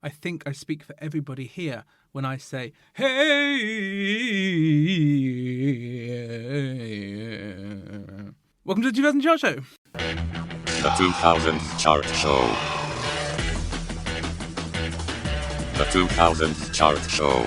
I think I speak for everybody here when I say, hey! Welcome to the 2000 Chart Show. The 2000 Chart Show. The 2000 Chart Show.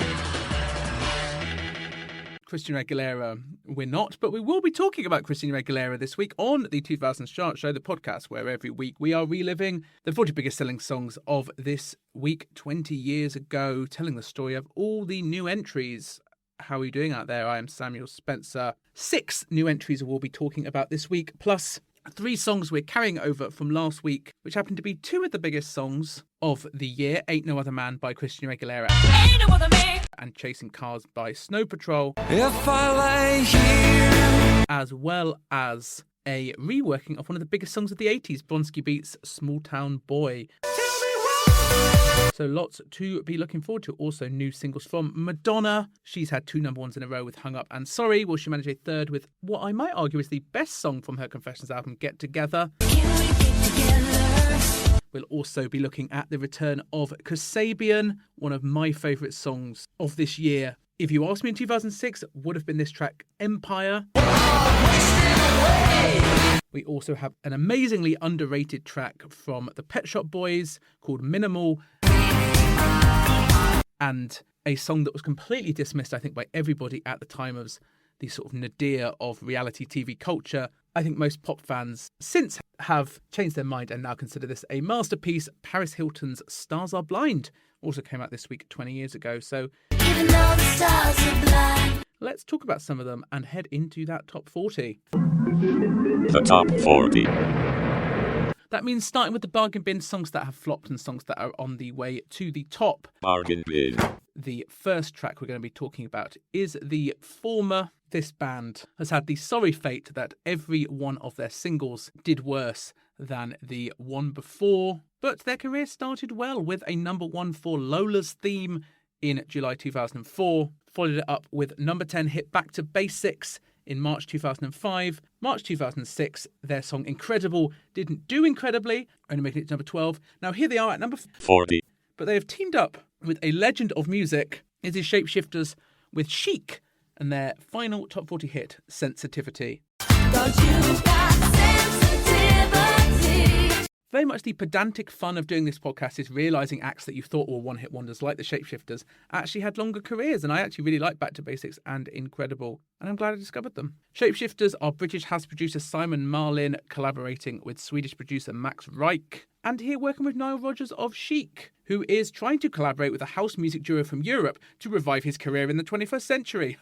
Christina Aguilera, we're not, but we will be talking about Christina Aguilera this week on the 2000s Chart Show, the podcast where every week we are reliving the 40 biggest selling songs of this week 20 years ago, telling the story of all the new entries. How are you doing out there? I am Samuel Spencer. 6 new entries we'll be talking about this week, plus 3 songs we're carrying over from last week, which happen to be 2 of the biggest songs of the year. Ain't No Other Man by Christina Aguilera. Ain't No Other Man. And Chasing Cars by Snow Patrol. If I lay here. As well as a reworking of one of the biggest songs of the 80s, Bronski Beats' Small Town Boy. So lots to be looking forward to. Also new singles from Madonna. She's had 2 number 1s in a row with Hung Up and Sorry. Will she manage a third with what I might argue is the best song from her Confessions album, Get Together? We'll also be looking at the return of Kasabian, one of my favourite songs of this year. If you asked me in 2006, would have been this track, Empire. We also have an amazingly underrated track from the Pet Shop Boys called Minimal. And a song that was completely dismissed, I think, by everybody at the time as the sort of nadir of reality TV culture. I think most pop fans since have changed their mind and now consider this a masterpiece. Paris Hilton's Stars Are Blind also came out this week 20 years ago. So even though the stars are blind, let's talk about some of them and head into that top 40. The top 40. That means starting with the bargain bin, songs that have flopped and songs that are on the way to the top. Bargain bin. The first track we're going to be talking about is the former. This band has had the sorry fate that every one of their singles did worse than the one before, but their career started well with a number 1 for Lola's Theme in July 2004, followed it up with number 10 hit Back to Basics in March 2005. March 2006, their song Incredible didn't do incredibly, only making it to number 12. Now here they are at number 40. But they have teamed up with a legend of music. It is Shapeshifters with Chic and their final top 40 hit, Sensitivity. Very much the pedantic fun of doing this podcast is realising acts that you thought were one-hit wonders, like the Shapeshifters, actually had longer careers, and I actually really like Back to Basics and Incredible, and I'm glad I discovered them. Shapeshifters are British house producer Simon Marlin collaborating with Swedish producer Max Reich, and here working with Nile Rodgers of Chic, who is trying to collaborate with a house music duo from Europe to revive his career in the 21st century.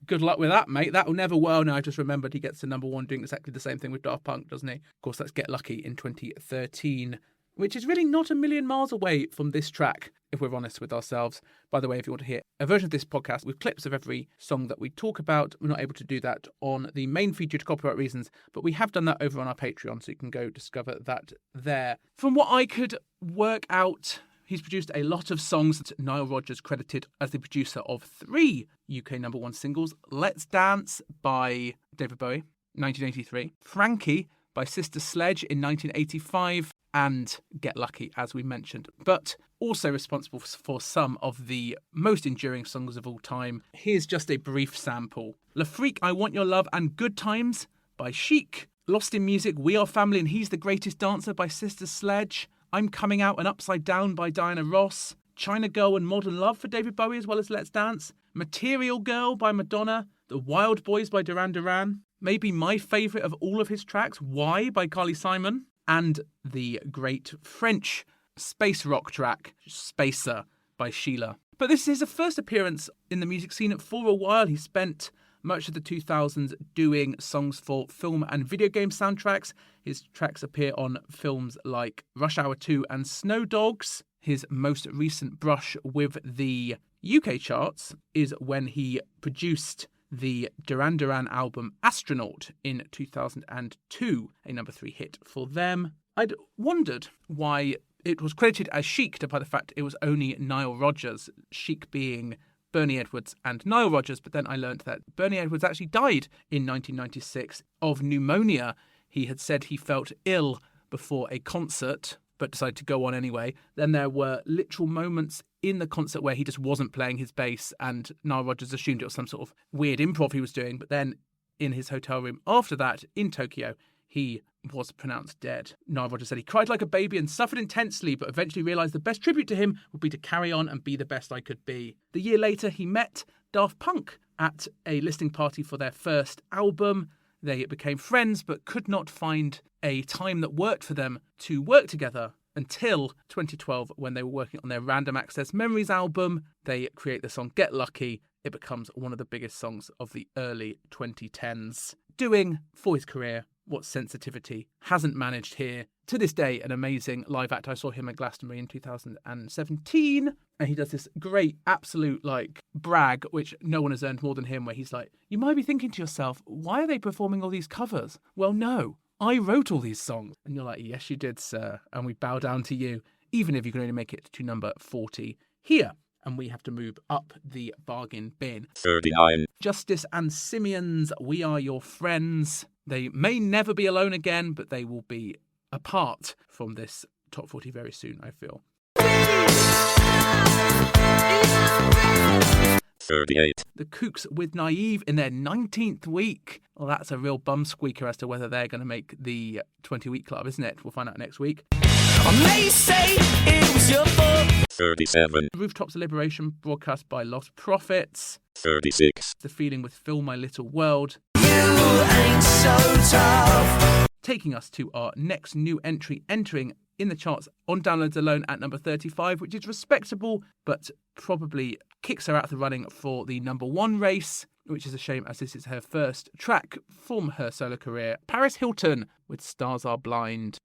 Good luck with that, mate. That'll never well. Now I just remembered he gets to number 1 doing exactly the same thing with Daft Punk, doesn't he? Of course, that's Get Lucky in 2013, which is really not a million miles away from this track, if we're honest with ourselves. By the way, if you want to hear a version of this podcast with clips of every song that we talk about, we're not able to do that on the main feed due to copyright reasons, but we have done that over on our Patreon, so you can go discover that there. From what I could work out, he's produced a lot of songs that Nile Rodgers credited as the producer of 3 UK number 1 singles. Let's Dance by David Bowie, 1983. Frankie by Sister Sledge in 1985. And Get Lucky, as we mentioned. But also responsible for some of the most enduring songs of all time. Here's just a brief sample. La Freak, I Want Your Love and Good Times by Chic. Lost in Music, We Are Family and He's the Greatest Dancer by Sister Sledge. I'm Coming Out and Upside Down by Diana Ross. China Girl and Modern Love for David Bowie, as well as Let's Dance. Material Girl by Madonna. The Wild Boys by Duran Duran. Maybe my favourite of all of his tracks, Why by Carly Simon. And the great French space rock track, Spacer by Sheila. But this is his first appearance in the music scene for a while. He spent much of the 2000s doing songs for film and video game soundtracks. His tracks appear on films like Rush Hour 2 and Snow Dogs. His most recent brush with the UK charts is when he produced the Duran Duran album Astronaut in 2002, a number 3 hit for them. I'd wondered why it was credited as Chic, despite the fact it was only Nile Rodgers, Chic being Bernie Edwards and Nile Rodgers, but then I learned that Bernie Edwards actually died in 1996 of pneumonia. He had said he felt ill before a concert but decided to go on anyway. Then there were literal moments in the concert where he just wasn't playing his bass, and Nile Rodgers assumed it was some sort of weird improv he was doing. But then in his hotel room after that in Tokyo, he was pronounced dead. Nile Rodgers said he cried like a baby and suffered intensely, but eventually realised the best tribute to him would be to carry on and be the best I could be. The year later, he met Daft Punk at a listening party for their first album. They became friends, but could not find a time that worked for them to work together until 2012, when they were working on their Random Access Memories album. They create the song Get Lucky. It becomes one of the biggest songs of the early 2010s, doing, for his career, what Sensitivity hasn't managed here. To this day, an amazing live act. I saw him at Glastonbury in 2017, and he does this great absolute brag, which no one has earned more than him, where he's like, you might be thinking to yourself, why are they performing all these covers? Well, no, I wrote all these songs. And you're like, yes, you did, sir. And we bow down to you, even if you can only make it to number 40 here. And we have to move up the bargain bin. 39. Justice and Simeon's We Are Your Friends. They may never be alone again, but they will be apart from this top 40 very soon, I feel. 38. The Kooks with Naive in their 19th week. Well, that's a real bum squeaker as to whether they're going to make the 20-week club, isn't it? We'll find out next week. I may say it was your fault. 37. Rooftops of Liberation, broadcast by Lost Prophets. 36. The Feeling with Fill My Little World. You ain't so tough. Taking us to our next new entry, entering in the charts on downloads alone at number 35, which is respectable, but probably kicks her out of the running for the number one race, which is a shame as this is her first track from her solo career. Paris Hilton with Stars Are Blind.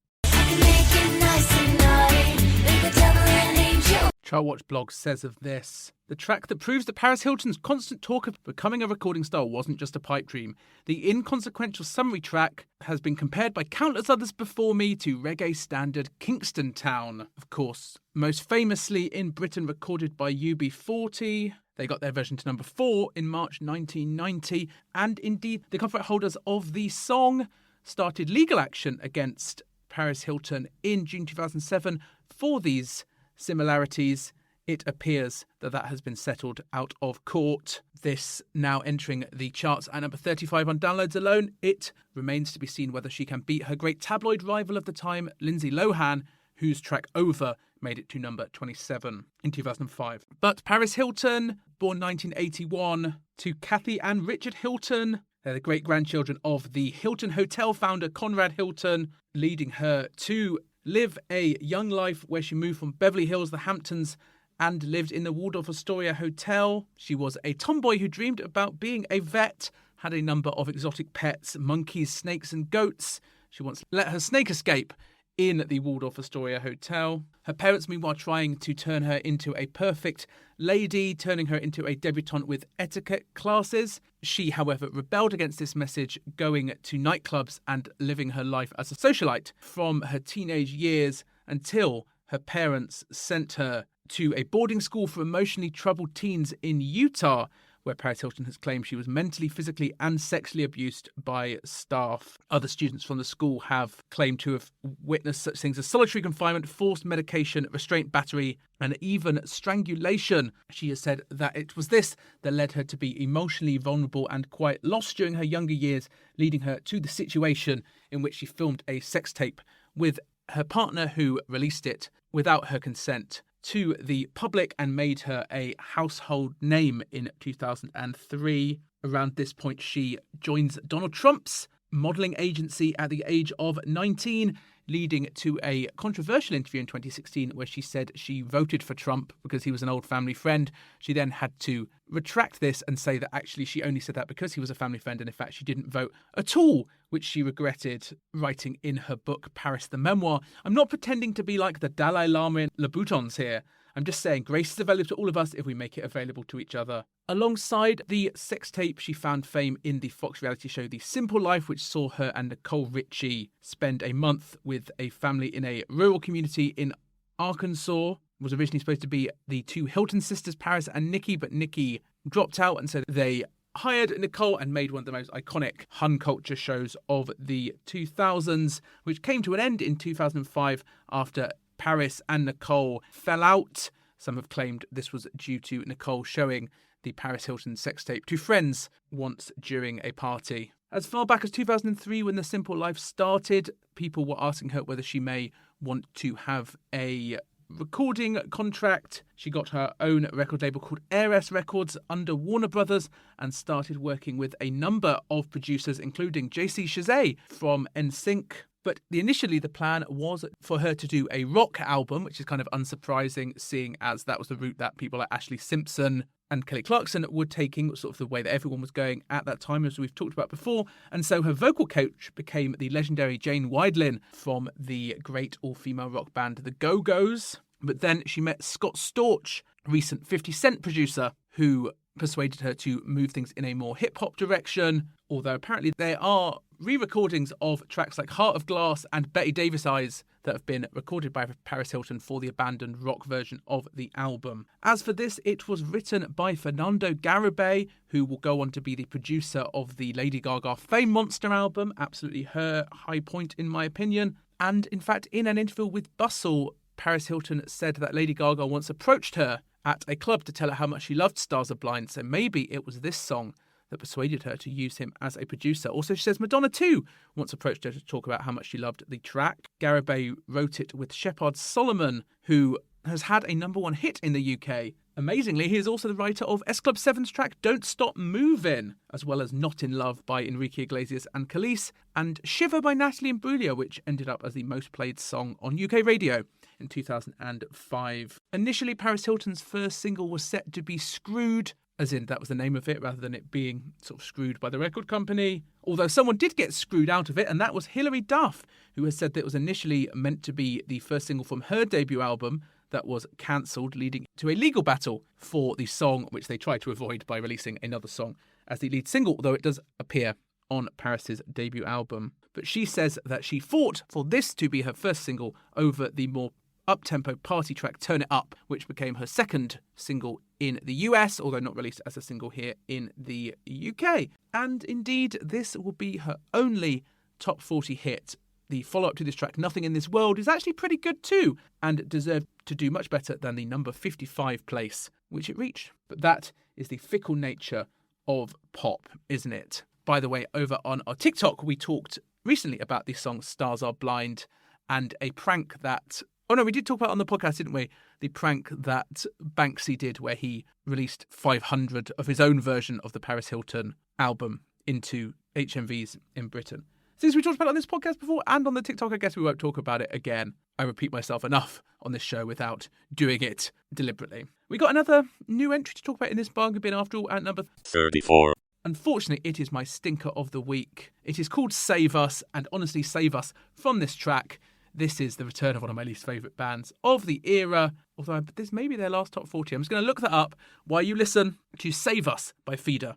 Chartwatch Blog says of this, the track that proves that Paris Hilton's constant talk of becoming a recording star wasn't just a pipe dream. The inconsequential summary track has been compared by countless others before me to reggae standard Kingston Town. Of course, most famously in Britain recorded by UB40. They got their version to number 4 in March 1990. And indeed, the copyright holders of the song started legal action against Paris Hilton in June 2007 for these similarities. It appears that that has been settled out of court. This now entering the charts at number 35 on downloads alone. It remains to be seen whether she can beat her great tabloid rival of the time, Lindsay Lohan, whose track Over made it to number 27 in 2005. But Paris Hilton, born 1981, to Kathy and Richard Hilton. They're the great-grandchildren of the Hilton Hotel founder Conrad Hilton, leading her to live a young life where she moved from Beverly Hills, the Hamptons, and lived in the Waldorf Astoria Hotel. She was a tomboy who dreamed about being a vet, had a number of exotic pets, monkeys, snakes and goats. She once let her snake escape in the Waldorf Astoria Hotel. Her parents, meanwhile, trying to turn her into a perfect lady, turning her into a debutante with etiquette classes. She, however, rebelled against this message, going to nightclubs and living her life as a socialite from her teenage years until her parents sent her to a boarding school for emotionally troubled teens in Utah, where Paris Hilton has claimed she was mentally, physically and sexually abused by staff. Other students from the school have claimed to have witnessed such things as solitary confinement, forced medication, restraint battery, and even strangulation. She has said that it was this that led her to be emotionally vulnerable and quite lost during her younger years, leading her to the situation in which she filmed a sex tape with her partner, who released it without her consent to the public and made her a household name in 2003. Around this point, she joins Donald Trump's modelling agency at the age of 19, leading to a controversial interview in 2016 where she said she voted for Trump because he was an old family friend. She then had to retract this and say that actually she only said that because he was a family friend, and in fact she didn't vote at all, which she regretted, writing in her book Paris the Memoir. I'm not pretending to be like the Dalai Lama and Louboutins here. I'm just saying grace is available to all of us if we make it available to each other. Alongside the sex tape, she found fame in the Fox reality show The Simple Life, which saw her and Nicole Richie spend a month with a family in a rural community in Arkansas. It was originally supposed to be the two Hilton sisters, Paris and Nikki, but Nikki dropped out, and so they hired Nicole and made one of the most iconic Hun culture shows of the 2000s, which came to an end in 2005 after Paris and Nicole fell out. Some have claimed this was due to Nicole showing the Paris Hilton sex tape to friends once during a party. As far back as 2003, when The Simple Life started, people were asking her whether she may want to have a recording contract. She got her own record label called Heiress Records under Warner Brothers and started working with a number of producers, including JC Chazet from NSYNC. But initially the plan was for her to do a rock album, which is kind of unsurprising, seeing as that was the route that people like Ashley Simpson and Kelly Clarkson were taking, sort of the way that everyone was going at that time, as we've talked about before. And so her vocal coach became the legendary Jane Wiedlin from the great all-female rock band The Go-Go's. But then she met Scott Storch, recent 50 Cent producer, who persuaded her to move things in a more hip-hop direction, although apparently there are re-recordings of tracks like Heart of Glass and Betty Davis Eyes that have been recorded by Paris Hilton for the abandoned rock version of the album. As for this, it was written by Fernando Garibay, who will go on to be the producer of the Lady Gaga Fame Monster album, absolutely her high point in my opinion. And in fact, in an interview with Bustle, Paris Hilton said that Lady Gaga once approached her at a club to tell her how much she loved Stars Are Blind, so maybe it was this song that persuaded her to use him as a producer. Also, she says Madonna too once approached her to talk about how much she loved the track. Garibay wrote it with Shepard Solomon, who has had a #1 hit in the UK. Amazingly, he is also the writer of S Club 7's track Don't Stop Movin', as well as Not in Love by Enrique Iglesias and Khalees, and Shiver by Natalie Imbruglia, which ended up as the most played song on UK radio in 2005. Initially, Paris Hilton's first single was set to be Screwed, as in that was the name of it, rather than it being sort of screwed by the record company. Although someone did get screwed out of it, and that was Hilary Duff, who has said that it was initially meant to be the first single from her debut album that was cancelled, leading to a legal battle for the song, which they tried to avoid by releasing another song as the lead single, although it does appear on Paris's debut album. But she says that she fought for this to be her first single over the more up-tempo party track Turn It Up, which became her second single in the US, although not released as a single here in the UK. And indeed, this will be her only top 40 hit. The follow-up to this track, Nothing in This World, is actually pretty good too, and deserved to do much better than the number 55 place, which it reached. But that is the fickle nature of pop, isn't it? By the way, over on our TikTok, we talked recently about the song Stars Are Blind and a prank that... Oh no, we did talk about it on the podcast, didn't we? The prank that Banksy did where he released 500 of his own version of the Paris Hilton album into HMVs in Britain. Since we talked about it on this podcast before and on the TikTok, I guess we won't talk about it again. I repeat myself enough on this show without doing it deliberately. We got another new entry to talk about in this bargain bin after all at number 34. Unfortunately, it is my stinker of the week. It is called Save Us, and honestly, Save Us from this track. This is the return of one of my least favourite bands of the era, although this may be their last top 40. I'm just going to look that up while you listen to Save Us by Feeder.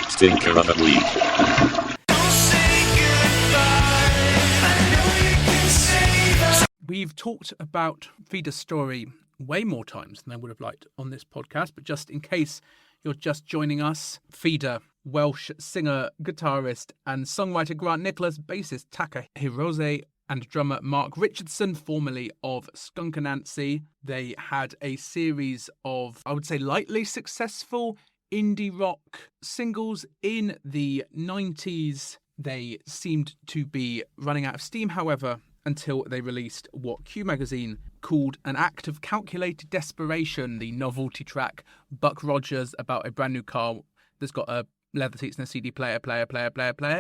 Stinker of the week. We've talked about Feeder's story way more times than I would have liked on this podcast, but just in case you're just joining us, Feeder, Welsh singer, guitarist and songwriter Grant Nicholas, bassist Taka Hirose and drummer Mark Richardson, formerly of Skunk Anansie. They had a series of, I would say, lightly successful indie rock singles in the 90s. They seemed to be running out of steam, however, until they released what Q Magazine called an act of calculated desperation, the novelty track Buck Rogers, about a brand new car that's got a leather seats and a CD player,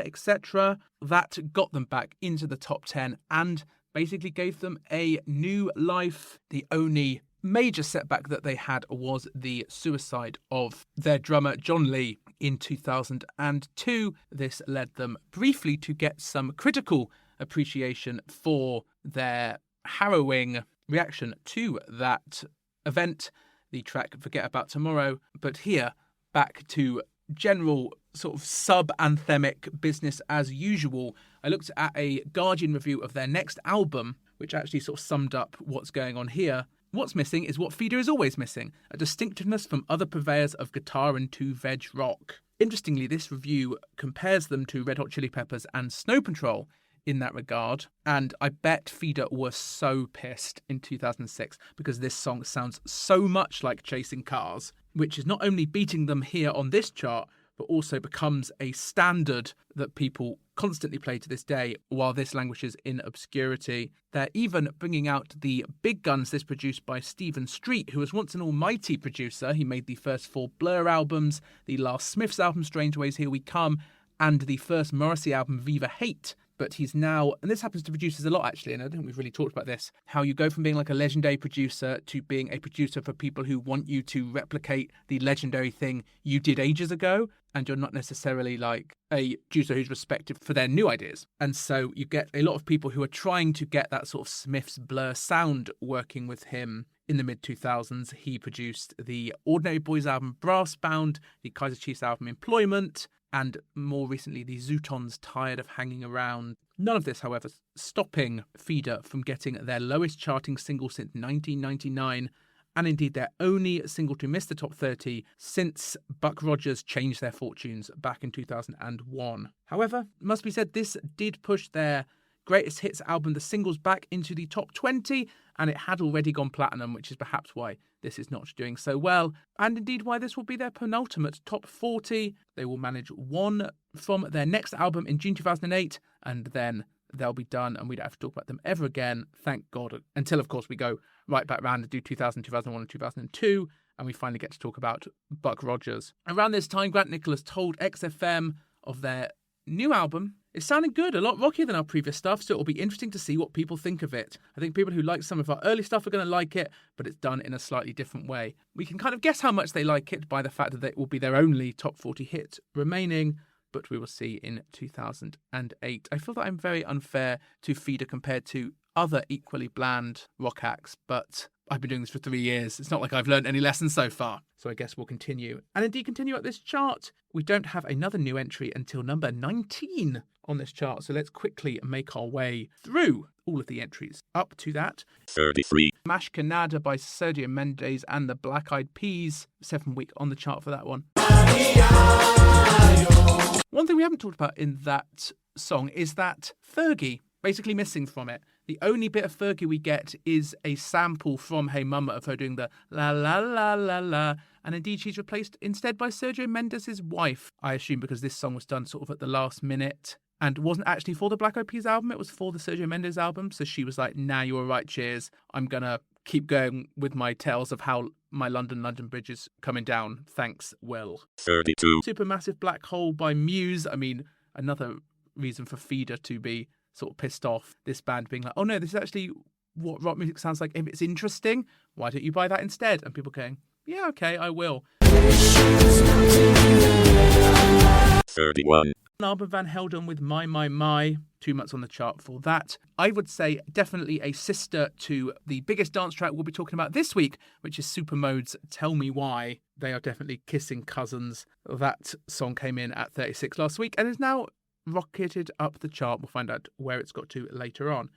etc. That got them back into the top 10 and basically gave them a new life. The only major setback that they had was the suicide of their drummer John Lee in 2002. This led them briefly to get some critical appreciation for their harrowing reaction to that event, the track Forget About Tomorrow. But here, back to general sort of sub-anthemic business as usual. I looked at a Guardian review of their next album, which actually sort of summed up what's going on here. What's missing is what Feeder is always missing, a distinctiveness from other purveyors of guitar and two-veg rock. Interestingly, this review compares them to Red Hot Chili Peppers and Snow Patrol in that regard. And I bet Feeder were so pissed in 2006 because this song sounds so much like Chasing Cars, which is not only beating them here on this chart, but also becomes a standard that people constantly play to this day while this languishes in obscurity. They're even bringing out the big guns this produced by Stephen Street, who was once an almighty producer. He made the first 4 Blur albums, the last Smiths album, Strange Ways, Here We Come, and the first Morrissey album, Viva Hate. But he's now, and this happens to producers a lot actually, and I don't think we've really talked about this, how you go from being like a legendary producer to being a producer for people who want you to replicate the legendary thing you did ages ago, and you're not necessarily like a producer who's respected for their new ideas. And so you get a lot of people who are trying to get that sort of Smiths Blur sound working with him. In the mid-2000s, he produced the Ordinary Boys album Brass Bound, the Kaiser Chiefs album Employment, and more recently the Zootons Tired of Hanging Around. None of this, however, stopping Feeder from getting their lowest charting single since 1999, and indeed their only single to miss the top 30 since Buck Rogers changed their fortunes back in 2001. However, it must be said this did push their greatest hits album, The Singles, back into the top 20, and it had already gone platinum, which is perhaps why this is not doing so well, and indeed why this will be their penultimate top 40. They will manage one from their next album in June 2008, and then they'll be done, and we don't have to talk about them ever again, thank God, until, of course, we go right back round and do 2000, 2001, and 2002, and we finally get to talk about Buck Rogers. Around this time, Grant Nicholas told XFM of their new album. It's sounding good, a lot rockier than our previous stuff, so it'll be interesting to see what people think of it. I think people who like some of our early stuff are going to like it, but it's done in a slightly different way. We can kind of guess how much they like it by the fact that it will be their only top 40 hit remaining, but we will see in 2008. I feel that I'm very unfair to Feeder compared to other equally bland rock acts, but I've been doing this for 3 years. It's not like I've learned any lessons so far. So I guess we'll continue. And indeed continue at this chart. We don't have another new entry until number 19 on this chart. So let's quickly make our way through all of the entries up to that. 33. Mash Canada by Sergio Mendes and the Black Eyed Peas. 7th week on the chart for that one. One thing we haven't talked about in that song is that Fergie, basically missing from it. The only bit of Fergie we get is a sample from Hey Mama of her doing the la la la la la, and indeed she's replaced instead by Sergio Mendes' wife, I assume because this song was done sort of at the last minute and wasn't actually for the Black Eyed Peas album, it was for the Sergio Mendes album, so she was like, nah, you're right, cheers, I'm gonna keep going with my tales of how my London Bridge is coming down, thanks, Will. 32. Supermassive Black Hole by Muse, I mean, another reason for Feeder to be sort of pissed off, this band being like, oh no, this is actually what rock music sounds like. If it's interesting, why don't you buy that instead? And people going, yeah, okay, I will. 31. An album Van Helden with MyMyMy, 2 months on the chart for that. I would say definitely a sister to the biggest dance track we'll be talking about this week, which is Supermode's Tell Me Why. They are definitely kissing cousins. That song came in at 36 last week and is now rocketed up the chart. We'll find out where it's got to later on.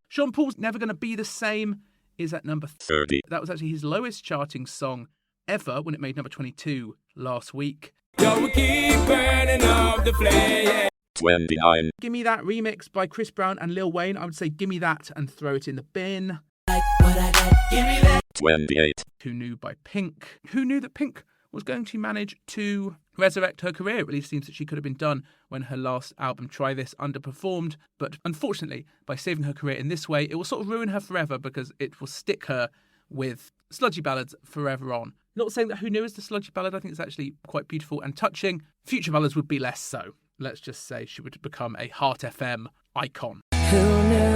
Sean Paul's Never Gonna Be the Same is at number 30. That was actually his lowest charting song ever when it made number 22 last week. Yo, we keep burning up the flame. 29. Gimme That remix by Chris Brown and Lil Wayne. I would say gimme that and throw it in the bin. Like what I got, give me that. 28. Who Knew by Pink. Who knew that Pink was going to manage to resurrect her career? It really seems that she could have been done when her last album, Try This, underperformed. But unfortunately, by saving her career in this way, it will sort of ruin her forever because it will stick her with sludgy ballads forever on. Not saying that Who Knew is the sludgy ballad. I think it's actually quite beautiful and touching. Future ballads would be less so. Let's just say she would become a Heart FM icon. Who knew?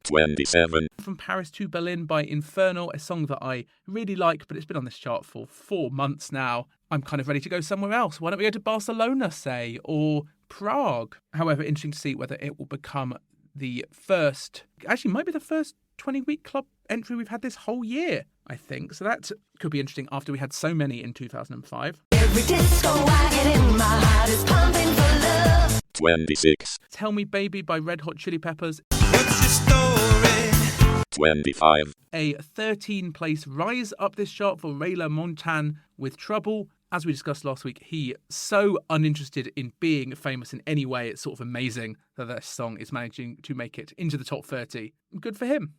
27. From Paris to Berlin by Infernal, a song that I really like, but it's been on this chart for 4 months now. I'm kind of ready to go somewhere else. Why don't we go to Barcelona, say, or Prague? However, interesting to see whether it will become the first, actually might be the first 20-week club entry we've had this whole year, I think. So that could be interesting after we had so many in 2005. Every disco I get in, my heart is pumping for love. 26. Tell Me Baby by Red Hot Chili Peppers. What's your story? 25. A 13-place rise up this chart for Rayla Montan with Trouble. As we discussed last week, he's so uninterested in being famous in any way. It's sort of amazing that this song is managing to make it into the top 30. Good for him.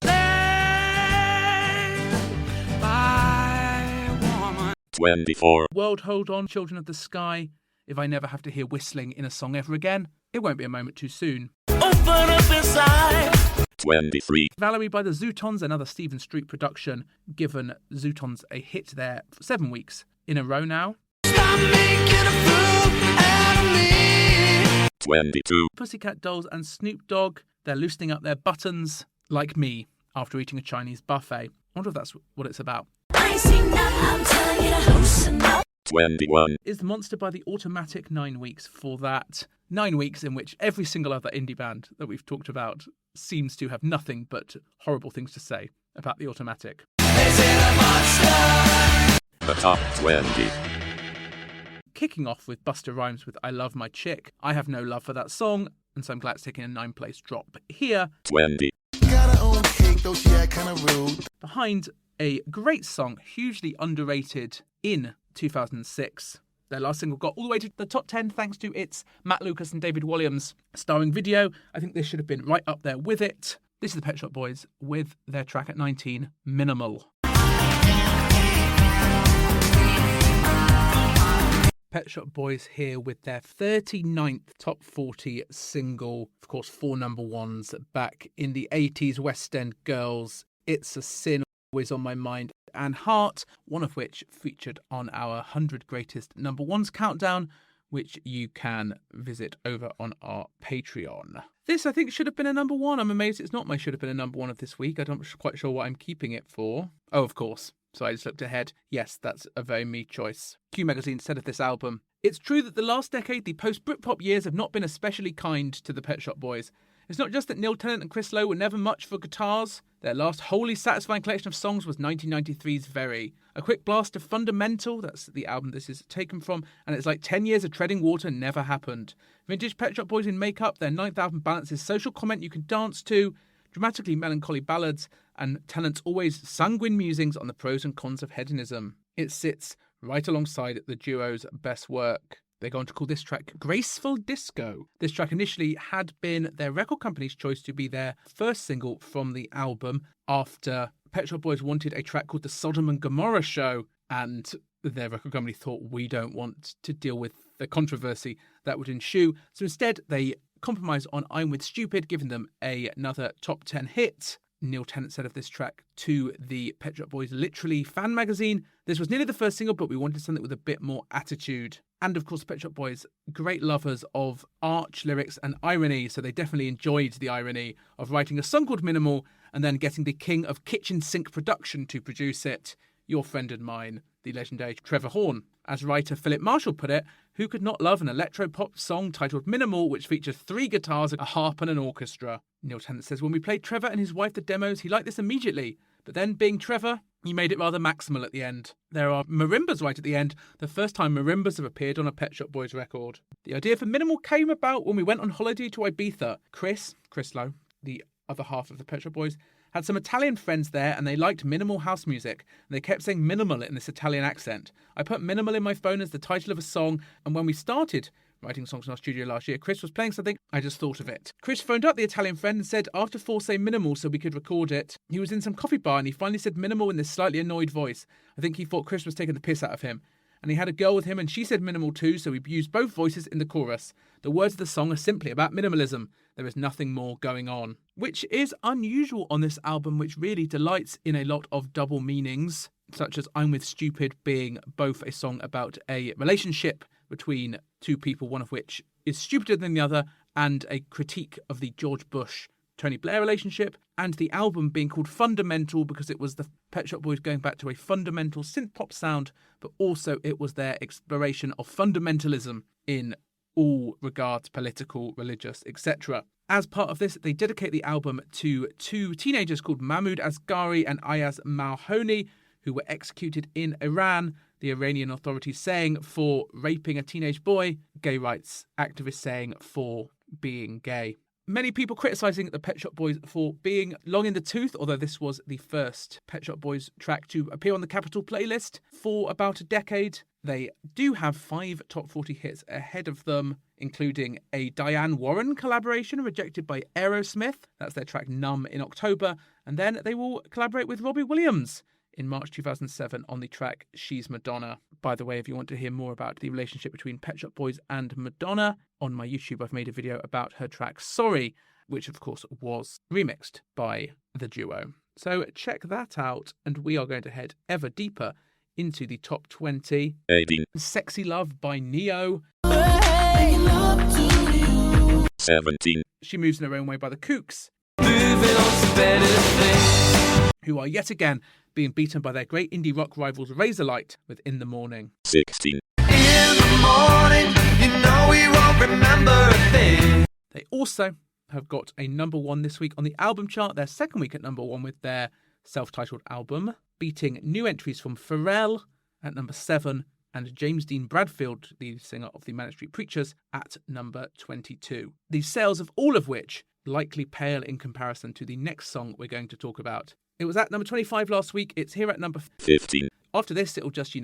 24. World Hold On, Children of the Sky. If I never have to hear whistling in a song ever again, it won't be a moment too soon. Open up inside. 23. Valerie by the Zootons, another Stephen Street production, given Zootons a hit there for 7 weeks in a row now. Stop making a fool out of me. 22. Pussycat Dolls and Snoop Dogg, they're loosening up their buttons like me after eating a Chinese buffet. I wonder if that's what it's about. I see now, I'm telling you to loosen up. 21. Is the Monster by the Automatic 9 weeks for that. 9 weeks in which every single other indie band that we've talked about seems to have nothing but horrible things to say about the Automatic. The top 20. Kicking off with Busta Rhymes with I Love My Chick. I have no love for that song, and so I'm glad it's taking a 9-place drop here. 20. Got her own cake, though she act kinda rude. Behind a great song, hugely underrated in 2006. Their last single got all the way to the top 10 thanks to its Matt Lucas and David Williams starring video. I think this should have been right up there with it. This is the Pet Shop Boys with their track at 19, Minimal. Pet Shop Boys here with their 39th top 40 single. Of course, 4 number ones back in the 80s. West End Girls, It's a Sin, Always on My Mind, and Heart, one of which featured on our 100 Greatest Number Ones countdown, which you can visit over on our Patreon. This, I think, should have been a number one. I'm amazed it's not my should have been a number one of this week. I'm not quite sure what I'm keeping it for. Oh, of course. So I just looked ahead. Yes, that's a very me choice. Q Magazine said of this album, it's true that the last decade, the post-Britpop years have not been especially kind to the Pet Shop Boys. It's not just that Neil Tennant and Chris Lowe were never much for guitars. Their last wholly satisfying collection of songs was 1993's Very. A quick blast of Fundamental, that's the album this is taken from, and it's like 10 years of treading water never happened. Vintage Pet Shop Boys in makeup, their 9th album balances social comment you can dance to, dramatically melancholy ballads, and Tennant's always sanguine musings on the pros and cons of hedonism. It sits right alongside the duo's best work. They're going to call this track Graceful Disco. This track initially had been their record company's choice to be their first single from the album after Pet Shop Boys wanted a track called The Sodom and Gomorrah Show, and their record company thought, we don't want to deal with the controversy that would ensue. So instead, they compromised on I'm With Stupid, giving them another top 10 hit. Neil Tennant said of this track to the Pet Shop Boys Literally fan magazine, this was nearly the first single, but we wanted something with a bit more attitude. And of course, Pet Shop Boys, great lovers of arch lyrics and irony, so they definitely enjoyed the irony of writing a song called Minimal and then getting the king of kitchen sink production to produce it, your friend and mine, the legendary Trevor Horn. As writer Philip Marshall put it, who could not love an electro-pop song titled Minimal, which features 3 guitars, a harp and an orchestra? Neil Tennant says, when we played Trevor and his wife the demos, he liked this immediately. But then, being Trevor, he made it rather maximal at the end. There are marimbas right at the end, the first time marimbas have appeared on a Pet Shop Boys record. The idea for Minimal came about when we went on holiday to Ibiza. Chris Lowe, the other half of the Pet Shop Boys, had some Italian friends there and they liked minimal house music. And they kept saying minimal in this Italian accent. I put minimal in my phone as the title of a song, and when we started writing songs in our studio last year, Chris was playing something, I just thought of it. Chris phoned up the Italian friend and said, after 4 say minimal so we could record it. He was in some coffee bar and he finally said minimal in this slightly annoyed voice. I think he thought Chris was taking the piss out of him. And he had a girl with him and she said minimal too, so we used both voices in the chorus. The words of the song are simply about minimalism. There is nothing more going on. Which is unusual on this album, which really delights in a lot of double meanings, such as I'm With Stupid being both a song about a relationship between 2 people, one of which is stupider than the other, and a critique of the George Bush-Tony Blair relationship, and the album being called Fundamental because it was the Pet Shop Boys going back to a fundamental synth-pop sound, but also it was their exploration of fundamentalism in all regards, political, religious, etc. As part of this, they dedicate the album to 2 teenagers called Mahmoud Asghari and Ayaz Malhoni, who were executed in Iran, the Iranian authorities saying for raping a teenage boy, gay rights activists saying for being gay. Many people criticising the Pet Shop Boys for being long in the tooth, although this was the first Pet Shop Boys track to appear on the Capitol playlist for about a decade. They do have 5 top 40 hits ahead of them, including a Diane Warren collaboration rejected by Aerosmith. That's their track Numb in October. And then they will collaborate with Robbie Williams in March 2007 on the track She's Madonna. By the way, if you want to hear more about the relationship between Pet Shop Boys and Madonna, on my YouTube I've made a video about her track Sorry, which of course was remixed by the duo. So check that out, and we are going to head ever deeper into the top 20. 18, Sexy Love by Neo. 17, She Moves in Her Own Way by the Kooks, Moving on to better things. who are yet again being beaten by their great indie rock rivals Razorlight with In the Morning. 16, In the morning, you know we won't remember a thing. They also have got a number 1 this week on the album chart, their second week at number 1 with their self-titled album, beating new entries from Pharrell at number 7 and James Dean Bradfield, the singer of the Manic Street Preachers, at number 22. The sales of all of which likely pale in comparison to the next song we're going to talk about. It was at number 25 last week. It's here at number 15, After this, it'll just,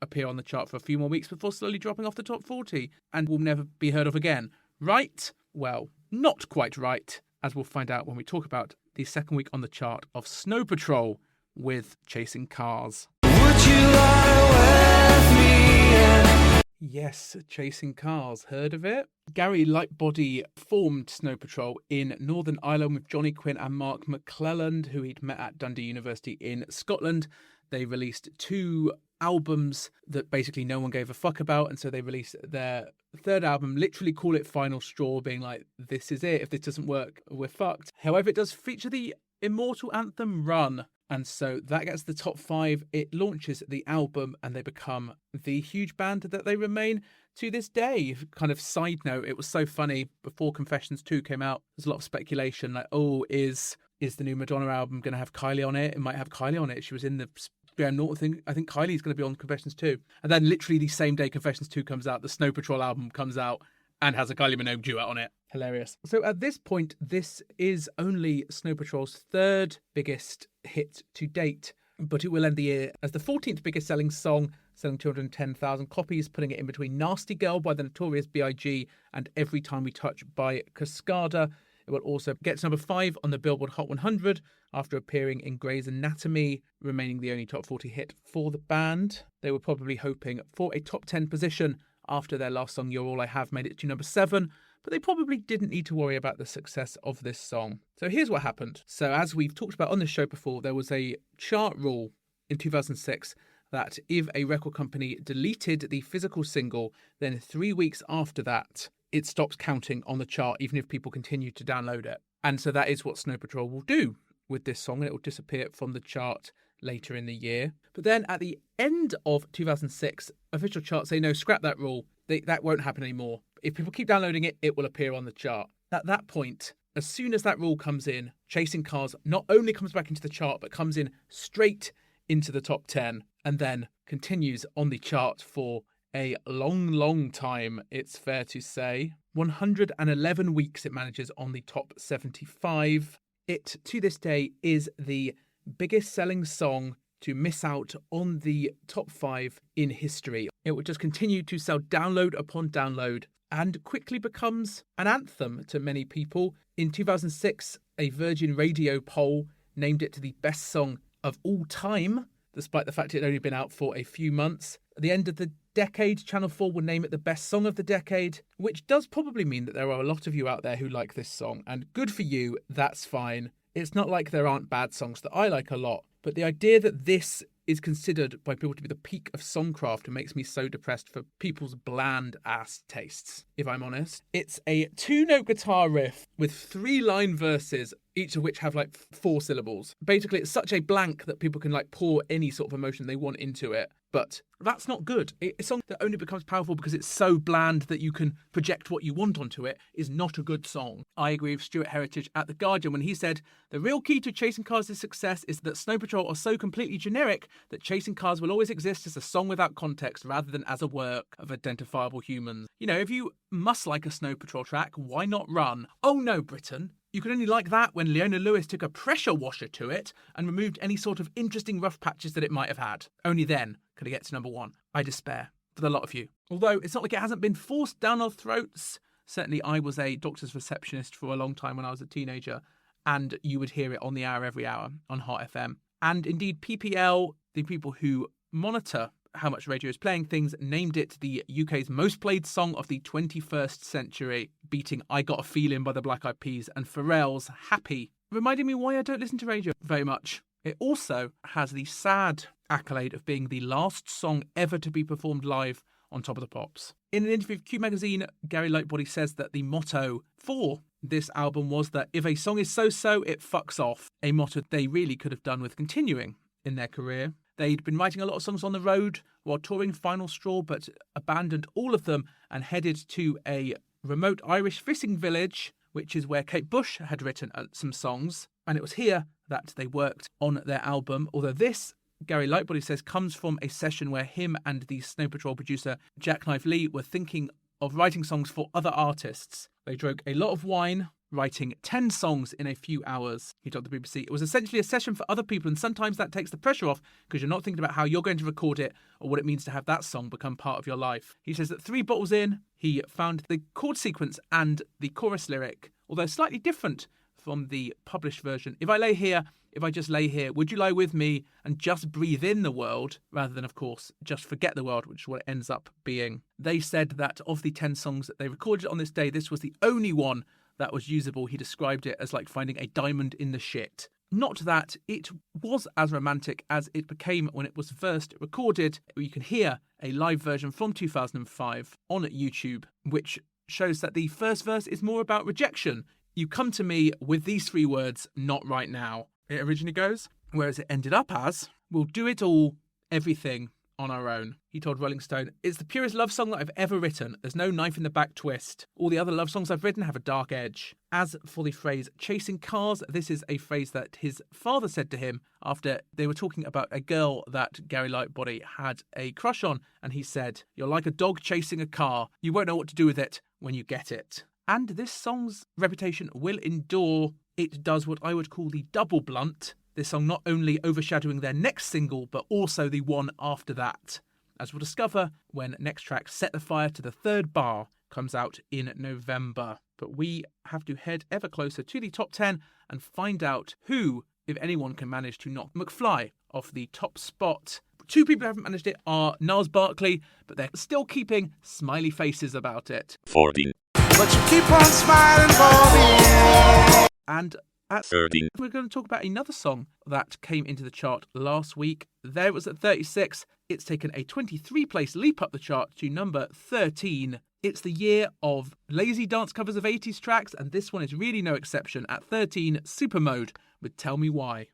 appear on the chart for a few more weeks before slowly dropping off the top 40 and will never be heard of again. Right? Well, not quite right, as we'll find out when we talk about the second week on the chart of Snow Patrol with Chasing Cars. Would you lie with me? Yes, Chasing Cars. Heard of it? Gary Lightbody formed Snow Patrol in Northern Ireland with Johnny Quinn and Mark McClelland, who he'd met at Dundee University in Scotland. They released 2 albums that basically no one gave a fuck about, and so they released their third album, literally call it Final Straw, being like, this is it, if this doesn't work, we're fucked. However, it does feature the immortal anthem Run, and so that gets the top 5. It launches the album and they become the huge band that they remain to this day. Kind of side note, it was so funny, before Confessions 2 came out, there's a lot of speculation like, oh, is the new Madonna album going to have Kylie on it? It might have Kylie on it. She was in the Graham Norton thing. I think Kylie's going to be on Confessions 2. And then literally the same day Confessions 2 comes out, the Snow Patrol album comes out and has a Kylie Minogue duet on it. Hilarious. So at this point, this is only Snow Patrol's 3rd biggest hit to date, but it will end the year as the 14th biggest selling song, selling 210,000 copies, putting it in between Nasty Girl by the Notorious B.I.G. and Every Time We Touch by Cascada. It will also get to number 5 on the Billboard Hot 100 after appearing in Grey's Anatomy, remaining the only top 40 hit for the band. They were probably hoping for a top 10 position after their last song, You're All I Have, made it to number 7, but they probably didn't need to worry about the success of this song. So here's what happened. So as we've talked about on this show before, there was a chart rule in 2006 that if a record company deleted the physical single, then 3 weeks after that, it stops counting on the chart, even if people continue to download it. And so that is what Snow Patrol will do with this song, and it will disappear from the chart later in the year. But then at the end of 2006, official charts say, no, scrap that rule. That won't happen anymore. If people keep downloading it, it will appear on the chart. At that point, as soon as that rule comes in, Chasing Cars not only comes back into the chart, but comes in straight into the top 10 and then continues on the chart for a long, long time, it's fair to say. 111 weeks it manages on the top 75. It, to this day, is the biggest selling song to miss out on the top 5 in history. It would just continue to sell download upon download and quickly becomes an anthem to many people. In 2006, a Virgin Radio poll named it to the best song of all time, despite the fact it had only been out for a few months. At the end of the decade, Channel 4 will name it the best song of the decade, which does probably mean that there are a lot of you out there who like this song, and good for you, that's fine. It's not like there aren't bad songs that I like a lot, but the idea that this is considered by people to be the peak of songcraft makes me so depressed for people's bland ass tastes, if I'm honest. It's a 2-note guitar riff with 3-line verses, each of which have like 4 syllables. Basically, it's such a blank that people can like pour any sort of emotion they want into it. But that's not good. A song that only becomes powerful because it's so bland that you can project what you want onto it is not a good song. I agree with Stuart Heritage at The Guardian when he said, the real key to Chasing Cars' success is that Snow Patrol are so completely generic that Chasing Cars will always exist as a song without context rather than as a work of identifiable humans. You know, if you must like a Snow Patrol track, why not Run? Oh no, Britain. You could only like that when Leona Lewis took a pressure washer to it and removed any sort of interesting rough patches that it might have had. Only then could it get to number 1. I despair. for a lot of you. Although it's not like it hasn't been forced down our throats. Certainly I was a doctor's receptionist for a long time when I was a teenager, and you would hear it on the hour every hour on Hot FM. And indeed PPL, the people who monitor how much radio is playing things, named it the UK's most played song of the 21st century, beating I Got a Feeling by the Black Eyed Peas and Pharrell's Happy, reminding me why I don't listen to radio very much. It also has the sad accolade of being the last song ever to be performed live on Top of the Pops. In an interview with Q Magazine, Gary Lightbody says that the motto for this album was that if a song is so-so, it fucks off, a motto they really could have done with continuing in their career. They'd been writing a lot of songs on the road while touring Final Straw, but abandoned all of them and headed to a remote Irish fishing village, which is where Kate Bush had written some songs. And it was here that they worked on their album. Although this, Gary Lightbody says, comes from a session where him and the Snow Patrol producer Jackknife Lee were thinking of writing songs for other artists. They drank a lot of wine, writing 10 songs in a few hours, he told the BBC. It was essentially a session for other people, and sometimes that takes the pressure off because you're not thinking about how you're going to record it or what it means to have that song become part of your life. He says that 3 bottles in, he found the chord sequence and the chorus lyric, although slightly different from the published version. If I lay here, if I just lay here, would you lie with me and just breathe in the world, rather than, of course, just forget the world, which is what it ends up being. They said that of the 10 songs that they recorded on this day, this was the only one that was usable. He described it as like finding a diamond in the shit. Not that it was as romantic as it became when it was first recorded. You can hear a live version from 2005 on YouTube, which shows that the first verse is more about rejection. You come to me with these 3 words, not right now. It originally goes, whereas it ended up as, we'll do it all, everything, on our own. He told Rolling Stone, it's the purest love song that I've ever written. There's no knife in the back twist. All the other love songs I've written have a dark edge. As for the phrase chasing cars, this is a phrase that his father said to him after they were talking about a girl that Gary Lightbody had a crush on. And he said, you're like a dog chasing a car. You won't know what to do with it when you get it. And this song's reputation will endure. It does what I would call the double blunt. This song not only overshadowing their next single, but also the one after that. As we'll discover when next track, Set the Fire to the Third Bar, comes out in November. But we have to head ever closer to the top 10 and find out who, if anyone, can manage to knock McFly off the top spot. 2 people who haven't managed it are Niles Barkley, but they're still keeping smiley faces about it. 14. But you keep on smiling for me. And at 13. We're going to talk about another song that came into the chart last week. There it was at 36. It's taken a 23-place leap up the chart to number 13. It's the year of lazy dance covers of 80s tracks, and this one is really no exception. At 13, Supermode with Tell Me Why.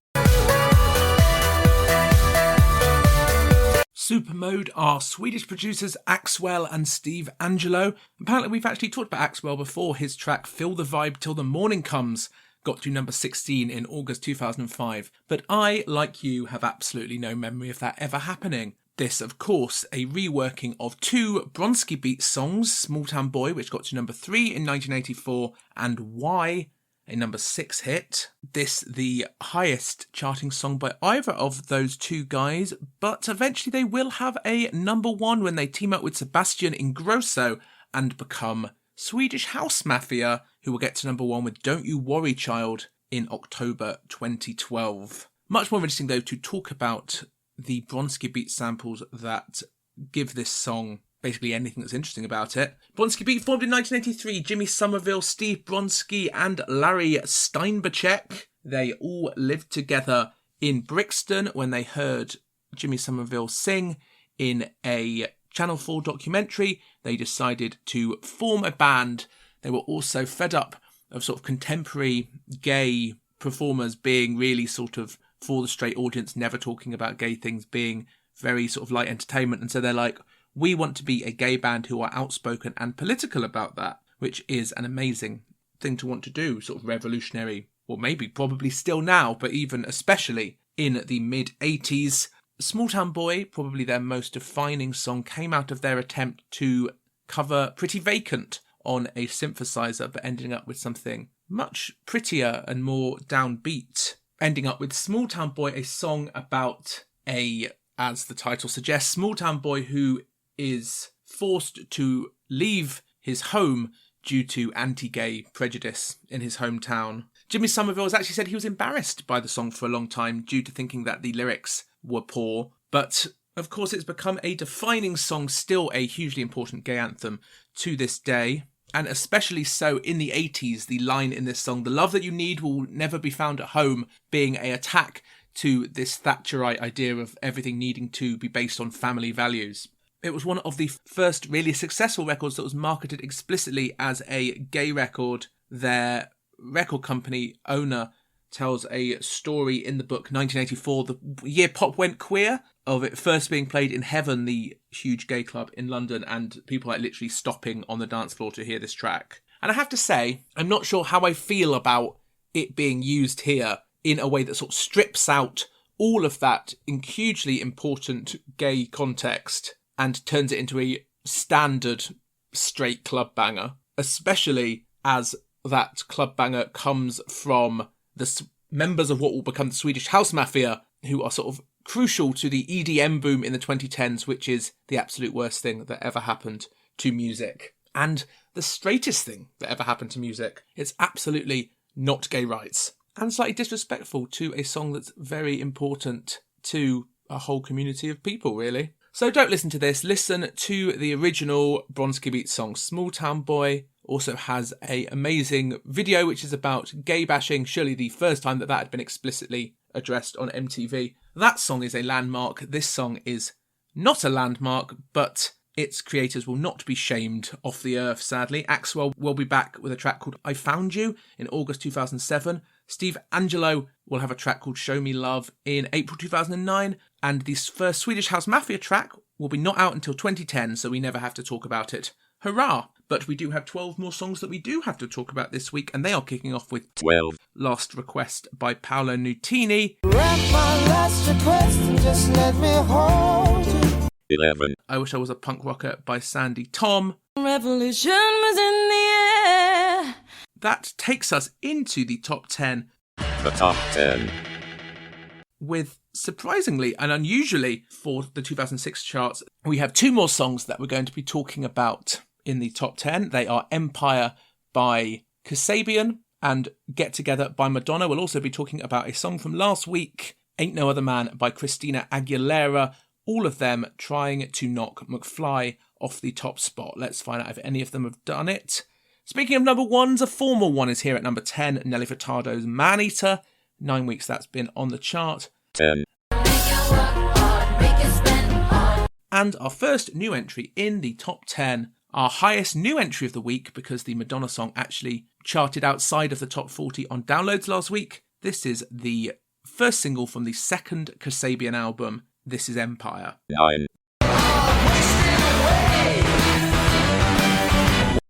Supermode are Swedish producers Axwell and Steve Angelo. Apparently we've actually talked about Axwell before. His track Feel the Vibe Till the Morning Comes got to number 16 in August 2005. But I, like you, have absolutely no memory of that ever happening. This, of course, a reworking of 2 Bronski Beat songs, Small Town Boy, which got to number 3 in 1984, and Why, a number 6 hit. This, the highest charting song by either of those 2 guys, but eventually they will have a number 1 when they team up with Sebastian Ingrosso and become Swedish House Mafia, who will get to number 1 with Don't You Worry Child in October 2012. Much more interesting, though, to talk about the Bronski Beat samples that give this song basically anything that's interesting about it. Bronski Beat formed in 1983. Jimmy Somerville, Steve Bronski and Larry Steinbachek. They all lived together in Brixton when they heard Jimmy Somerville sing in a Channel 4 documentary. They decided to form a band. They were also fed up of sort of contemporary gay performers being really sort of for the straight audience, never talking about gay things, being very sort of light entertainment. And so they're like, we want to be a gay band who are outspoken and political about that, which is an amazing thing to want to do, sort of revolutionary, or maybe probably still now, but even especially in the mid-80s. Small Town Boy, probably their most defining song, came out of their attempt to cover Pretty Vacant on a synthesizer, but ending up with something much prettier and more downbeat. Ending up with Small Town Boy, a song about a, as the title suggests, small town boy who is forced to leave his home due to anti-gay prejudice in his hometown. Jimmy Somerville has actually said he was embarrassed by the song for a long time due to thinking that the lyrics were poor. But, of course, it's become a defining song, still a hugely important gay anthem to this day. And especially so in the 80s, the line in this song, "The love that you need will never be found at home," being an attack to this Thatcherite idea of everything needing to be based on family values. It was one of the first really successful records that was marketed explicitly as a gay record. Their record company owner tells a story in the book 1984, the year pop went queer, of it first being played in Heaven, the huge gay club in London, and people like literally stopping on the dance floor to hear this track. And I have to say, I'm not sure how I feel about it being used here in a way that sort of strips out all of that hugely important gay context and turns it into a standard straight club banger, especially as that club banger comes from the members of what will become the Swedish House Mafia, who are sort of crucial to the EDM boom in the 2010s, which is the absolute worst thing that ever happened to music. And the straightest thing that ever happened to music. It's absolutely not gay rights. And slightly disrespectful to a song that's very important to a whole community of people, really. So don't listen to this. Listen to the original Bronski Beat song. Small Town Boy also has an amazing video which is about gay bashing, surely the first time that had been explicitly addressed on MTV. That song is a landmark. This song is not a landmark, but its creators will not be shamed off the earth, sadly. Axwell will be back with a track called I Found You in August 2007. Steve Angelo will have a track called Show Me Love in April 2009. And the first Swedish House Mafia track will be not out until 2010, so we never have to talk about it. Hurrah! But we do have 12 more songs that we do have to talk about this week, and they are kicking off with 12. Last Request by Paolo Nutini. Grant my last request and just let me hold you. 11. I Wish I Was a Punk Rocker by Sandy Tom. Revolution was in the air. That takes us into the top 10 The top 10. with, surprisingly and unusually for the 2006 charts, we have two more songs that we're going to be talking about in the top 10. They are Empire by Kasabian and Get Together by Madonna. We'll also be talking about a song from last week, Ain't No Other Man by Christina Aguilera. All of them trying to knock McFly off the top spot. Let's find out if any of them have done it. Speaking of number ones, a formal one is here at number 10, Nelly Furtado's Man Eater. 9 weeks that's been on the chart. 10. And our first new entry in the top 10, our highest new entry of the week, because the Madonna song actually charted outside of the top 40 on downloads last week. This is the first single from the second Kasabian album, This Is Empire. 9.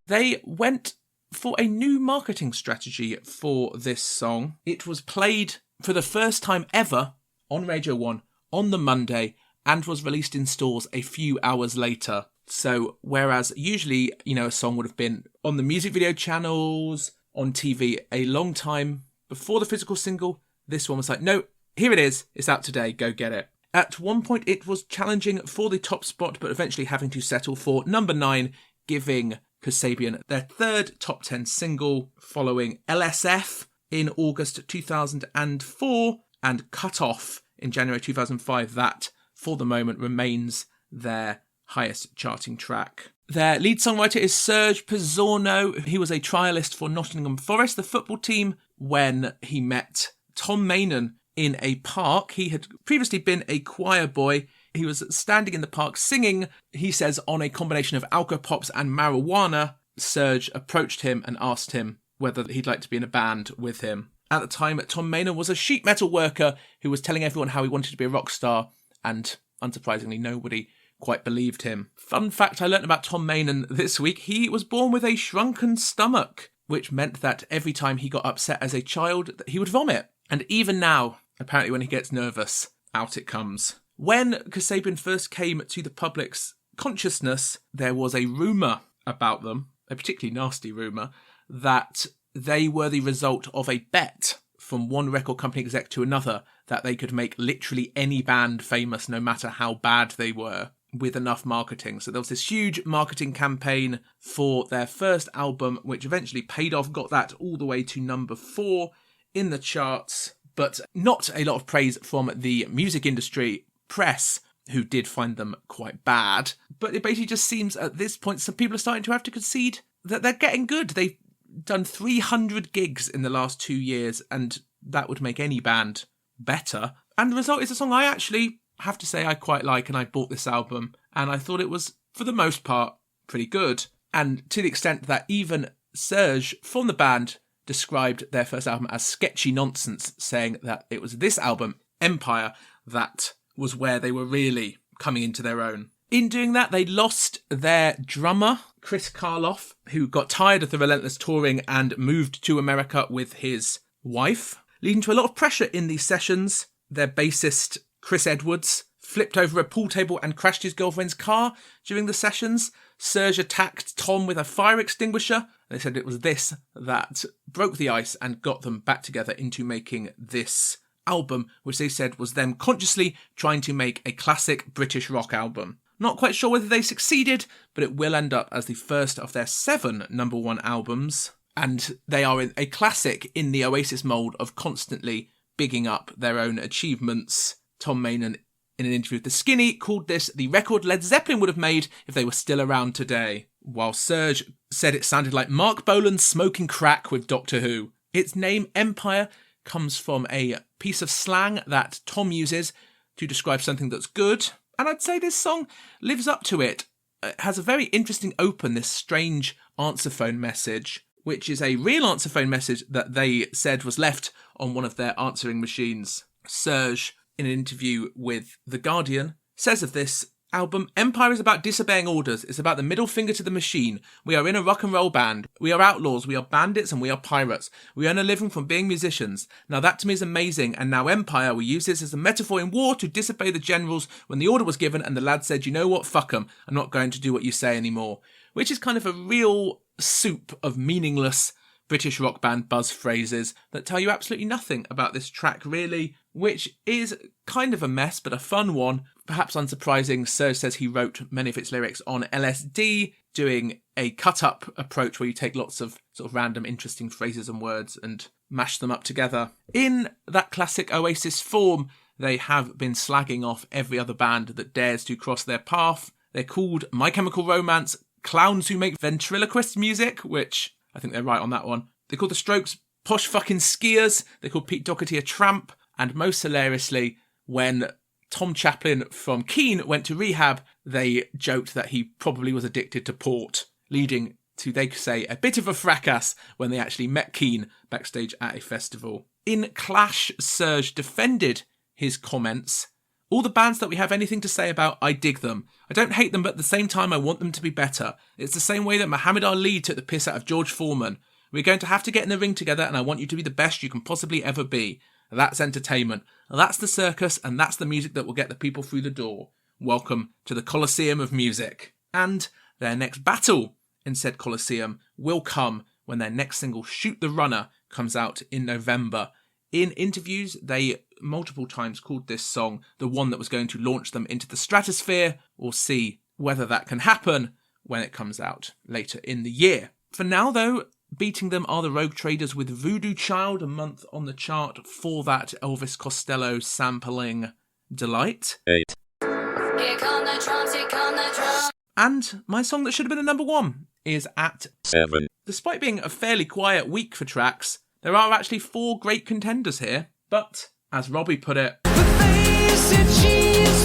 They went for a new marketing strategy for this song. It was played for the first time ever on Radio 1 on the Monday and was released in stores a few hours later. So whereas usually, a song would have been on the music video channels, on TV a long time before the physical single, this one was like, no, here it is, it's out today, go get it. At one point it was challenging for the top spot, but eventually having to settle for number 9, giving Kasabian their third top 10 single following LSF in August 2004 and Cut Off in January 2005. That, for the moment, remains their highest charting track. Their lead songwriter is Serge Pizzorno. He was a trialist for Nottingham Forest, the football team, when he met Tom Manon in a park. He had previously been a choir boy. He was standing in the park singing, he says, on a combination of Alka Pops and marijuana. Serge approached him and asked him whether he'd like to be in a band with him. At the time, Tom Maynard was a sheet metal worker who was telling everyone how he wanted to be a rock star, and unsurprisingly, nobody quite believed him. Fun fact I learnt about Tom Maynard this week, he was born with a shrunken stomach, which meant that every time he got upset as a child, he would vomit. And even now, apparently when he gets nervous, out it comes. When Kasabian first came to the public's consciousness, there was a rumour about them, a particularly nasty rumour, that they were the result of a bet from one record company exec to another that they could make literally any band famous no matter how bad they were. with enough marketing. So there was this huge marketing campaign for their first album, which eventually paid off, got that all the way to number 4 in the charts, but not a lot of praise from the music industry press, who did find them quite bad. But it basically just seems at this point some people are starting to have to concede that they're getting good. They've done 300 gigs in the last 2 years, and that would make any band better. And the result is a song I actually have to say I quite like, and I bought this album, and I thought it was, for the most part, pretty good. And to the extent that even Serge from the band described their first album as sketchy nonsense, saying that it was this album, Empire, that was where they were really coming into their own. In doing that, they lost their drummer, Chris Karloff, who got tired of the relentless touring and moved to America with his wife, leading to a lot of pressure in these sessions. Their bassist, Chris Edwards, flipped over a pool table and crashed his girlfriend's car during the sessions. Serge attacked Tom with a fire extinguisher. They said it was this that broke the ice and got them back together into making this album, which they said was them consciously trying to make a classic British rock album. Not quite sure whether they succeeded, but it will end up as the first of their 7 number 1 albums. And they are a classic in the Oasis mould of constantly bigging up their own achievements. Tom Maynard, in an interview with The Skinny, called this the record Led Zeppelin would have made if they were still around today, while Serge said it sounded like Mark Bolan smoking crack with Doctor Who. Its name, Empire, comes from a piece of slang that Tom uses to describe something that's good, and I'd say this song lives up to it. It has a very interesting open, this strange answer phone message, which is a real answer phone message that they said was left on one of their answering machines. Serge, in an interview with The Guardian, says of this album, Empire is about disobeying orders. It's about the middle finger to the machine. We are in a rock and roll band. We are outlaws. We are bandits and we are pirates. We earn a living from being musicians. Now that to me is amazing. And now Empire, we use this as a metaphor in war to disobey the generals when the order was given and the lad said, you know what, fuck 'em. I'm not going to do what you say anymore. Which is kind of a real soup of meaningless British rock band buzz phrases that tell you absolutely nothing about this track, really, which is kind of a mess, but a fun one. Perhaps unsurprising, Serge says he wrote many of its lyrics on LSD, doing a cut-up approach where you take lots of sort of random interesting phrases and words and mash them up together. In that classic Oasis form, they have been slagging off every other band that dares to cross their path. They're called My Chemical Romance, clowns who make ventriloquist music, which I think they're right on that one. They call the Strokes posh fucking skiers. They call Pete Doherty a tramp. And most hilariously, when Tom Chaplin from Keane went to rehab, they joked that he probably was addicted to port, leading to, they say, a bit of a fracas when they actually met Keane backstage at a festival. In Clash, Serge defended his comments. All the bands that we have anything to say about, I dig them. I don't hate them, but at the same time, I want them to be better. It's the same way that Muhammad Ali took the piss out of George Foreman. We're going to have to get in the ring together, and I want you to be the best you can possibly ever be. That's entertainment. That's the circus, and that's the music that will get the people through the door. Welcome to the Colosseum of music. And their next battle in said Colosseum will come when their next single, Shoot the Runner, comes out in November. In interviews, they multiple times called this song the one that was going to launch them into the stratosphere. We'll see whether that can happen when it comes out later in the year. For now, though, beating them are the Rogue Traders with Voodoo Child, a month on the chart for that Elvis Costello sampling delight. 8. Here come the drums, here come the drums. And my song that should have been a number 1 is at 7. Despite being a fairly quiet week for tracks, there are actually 4 great contenders here. But, as Robbie put it,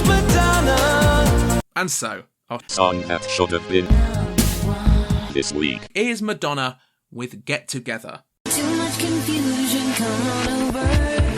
Madonna. and so, our Song that should have been this week is Madonna with Get Together. Too much confusion, come on over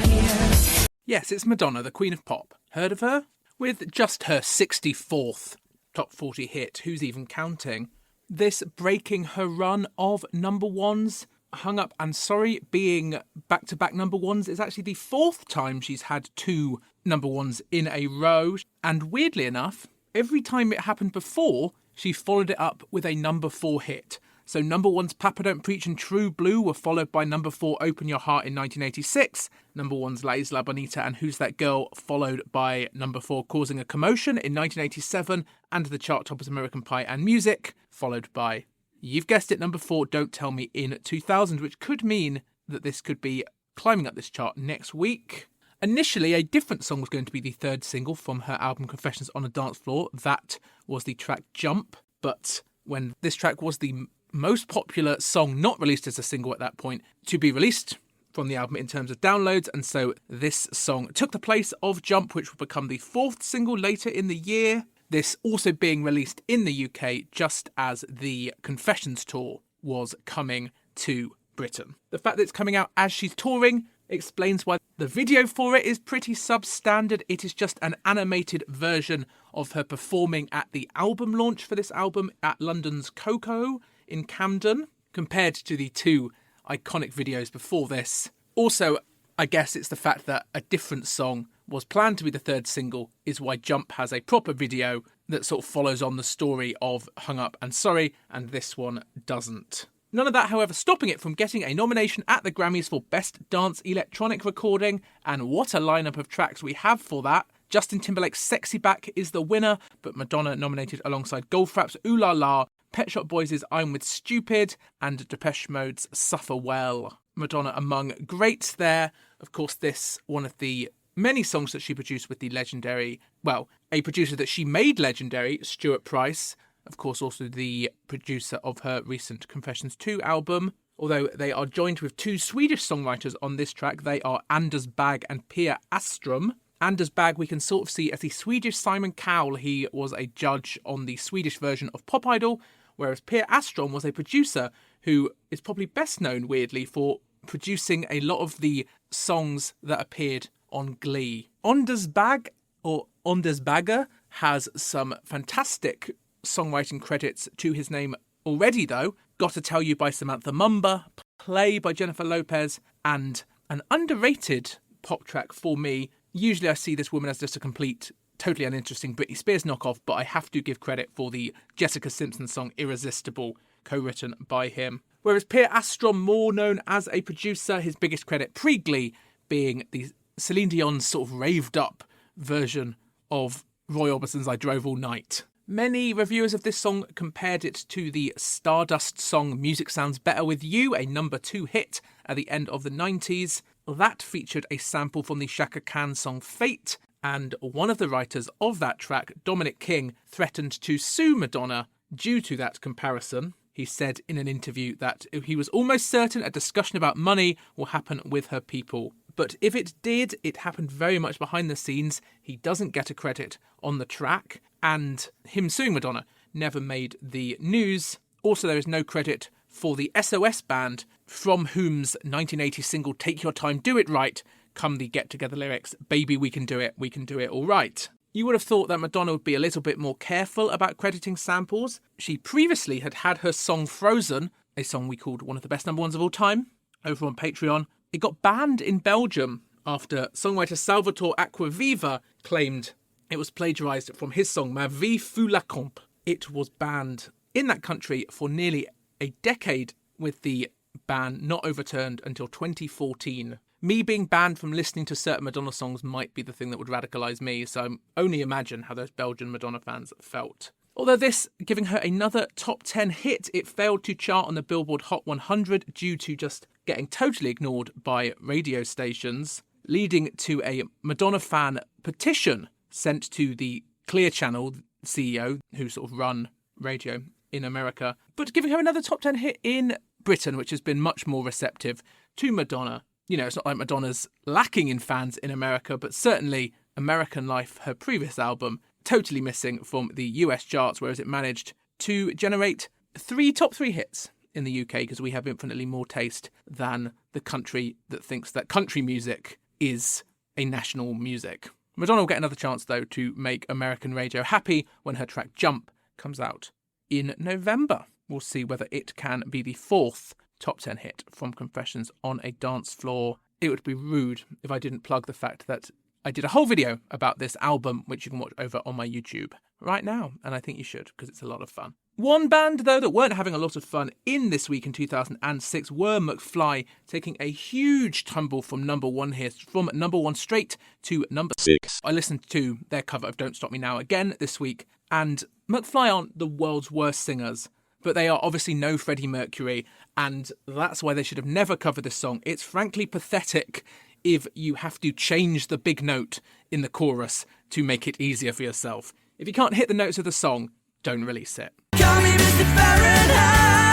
here. Yes, it's Madonna, the Queen of Pop. Heard of her? With just her 64th top 40 hit, who's even counting? This breaking her run of number 1s, hung up and sorry, being back-to-back number 1s is actually the 4th time she's had 2 number 1s in a row. And weirdly enough, every time it happened before, she followed it up with a number 4 hit. So number 1's Papa Don't Preach and True Blue were followed by number 4 Open Your Heart in 1986, number 1's La Isla Bonita and Who's That Girl followed by number 4 Causing a Commotion in 1987, and the chart toppers American Pie and Music, followed by, you've guessed it, number 4 Don't Tell Me in 2000, which could mean that this could be climbing up this chart next week. Initially, a different song was going to be the 3rd single from her album Confessions on a Dance Floor. That was the track Jump, but when this track was the most popular song not released as a single at that point to be released from the album in terms of downloads, and so this song took the place of Jump, which will become the 4th single later in the year. This also being released in the UK just as the Confessions tour was coming to Britain. The fact that it's coming out as she's touring explains why the video for it is pretty substandard. It is just an animated version of her performing at the album launch for this album at London's Coco in Camden, compared to the 2 iconic videos before this. Also, I guess it's the fact that a different song was planned to be the 3rd single is why Jump has a proper video that sort of follows on the story of Hung Up and Sorry, and this one doesn't. None of that, however, stopping it from getting a nomination at the Grammys for Best Dance Electronic Recording, and what a lineup of tracks we have for that. Justin Timberlake's Sexy Back is the winner, but Madonna nominated alongside Goldfrapp's Ooh La La, Pet Shop Boys' I'm With Stupid, and Depeche Mode's Suffer Well. Madonna among greats there. Of course, this, one of the many songs that she produced with the legendary, well, a producer that she made legendary, Stuart Price. Of course, also the producer of her recent Confessions 2 album. Although they are joined with 2 Swedish songwriters on this track. They are Anders Bagge and Pia Astrom. Anders Bagge we can sort of see as the Swedish Simon Cowell. He was a judge on the Swedish version of Pop Idol, whereas Pia Astrom was a producer who is probably best known, weirdly, for producing a lot of the songs that appeared on Glee. Anders Bagge, or Anders Bagge, has some fantastic songwriting credits to his name already, though. Gotta Tell You by Samantha Mumba, Play by Jennifer Lopez, and an underrated pop track for me. Usually I see this woman as just a complete, totally uninteresting Britney Spears knockoff, but I have to give credit for the Jessica Simpson song Irresistible, co-written by him. Whereas Pia Astrom, more known as a producer, his biggest credit pre-Glee being the Celine Dion's sort of raved up version of Roy Orbison's I Drove All Night. Many reviewers of this song compared it to the Stardust song Music Sounds Better With You, a number 2 hit at the end of the 90s. That featured a sample from the Shaka Khan song Fate, and one of the writers of that track, Dominic King, threatened to sue Madonna due to that comparison. He said in an interview that he was almost certain a discussion about money will happen with her people. But if it did, it happened very much behind the scenes. He doesn't get a credit on the track, and him suing Madonna never made the news. Also, there is no credit for the SOS band, from whom's 1980 single Take Your Time, Do It Right come the get-together lyrics, Baby, we can do it all right. You would have thought that Madonna would be a little bit more careful about crediting samples. She previously had her song Frozen, a song we called one of the best number 1s of all time, over on Patreon. It got banned in Belgium after songwriter Salvatore Acquaviva claimed it was plagiarised from his song Ma Vie Fut la Compe. It was banned in that country for nearly a decade, with the ban not overturned until 2014. Me being banned from listening to certain Madonna songs might be the thing that would radicalise me, so only imagine how those Belgian Madonna fans felt. Although this, giving her another top 10 hit, it failed to chart on the Billboard Hot 100 due to just getting totally ignored by radio stations, leading to a Madonna fan petition sent to the Clear Channel CEO, who sort of run radio in America, but giving her another top 10 hit in Britain, which has been much more receptive to Madonna. You know, it's not like Madonna's lacking in fans in America, but certainly American Life, her previous album, totally missing from the US charts, whereas it managed to generate 3 top 3 hits in the UK, because we have infinitely more taste than the country that thinks that country music is a national music. Madonna will get another chance, though, to make American radio happy when her track Jump comes out in November. We'll see whether it can be the 4th top 10 hit from Confessions on a Dance Floor. It would be rude if I didn't plug the fact that I did a whole video about this album, which you can watch over on my YouTube right now, and I think you should, because it's a lot of fun. One band, though, that weren't having a lot of fun in this week in 2006 were McFly, taking a huge tumble from number 1 here, from number 1 straight to number 6. I listened to their cover of Don't Stop Me Now again this week, and McFly aren't the world's worst singers, but they are obviously no Freddie Mercury, and that's why they should have never covered this song. It's frankly pathetic if you have to change the big note in the chorus to make it easier for yourself. If you can't hit the notes of the song, don't release it. Call me Mr. Fahrenheit.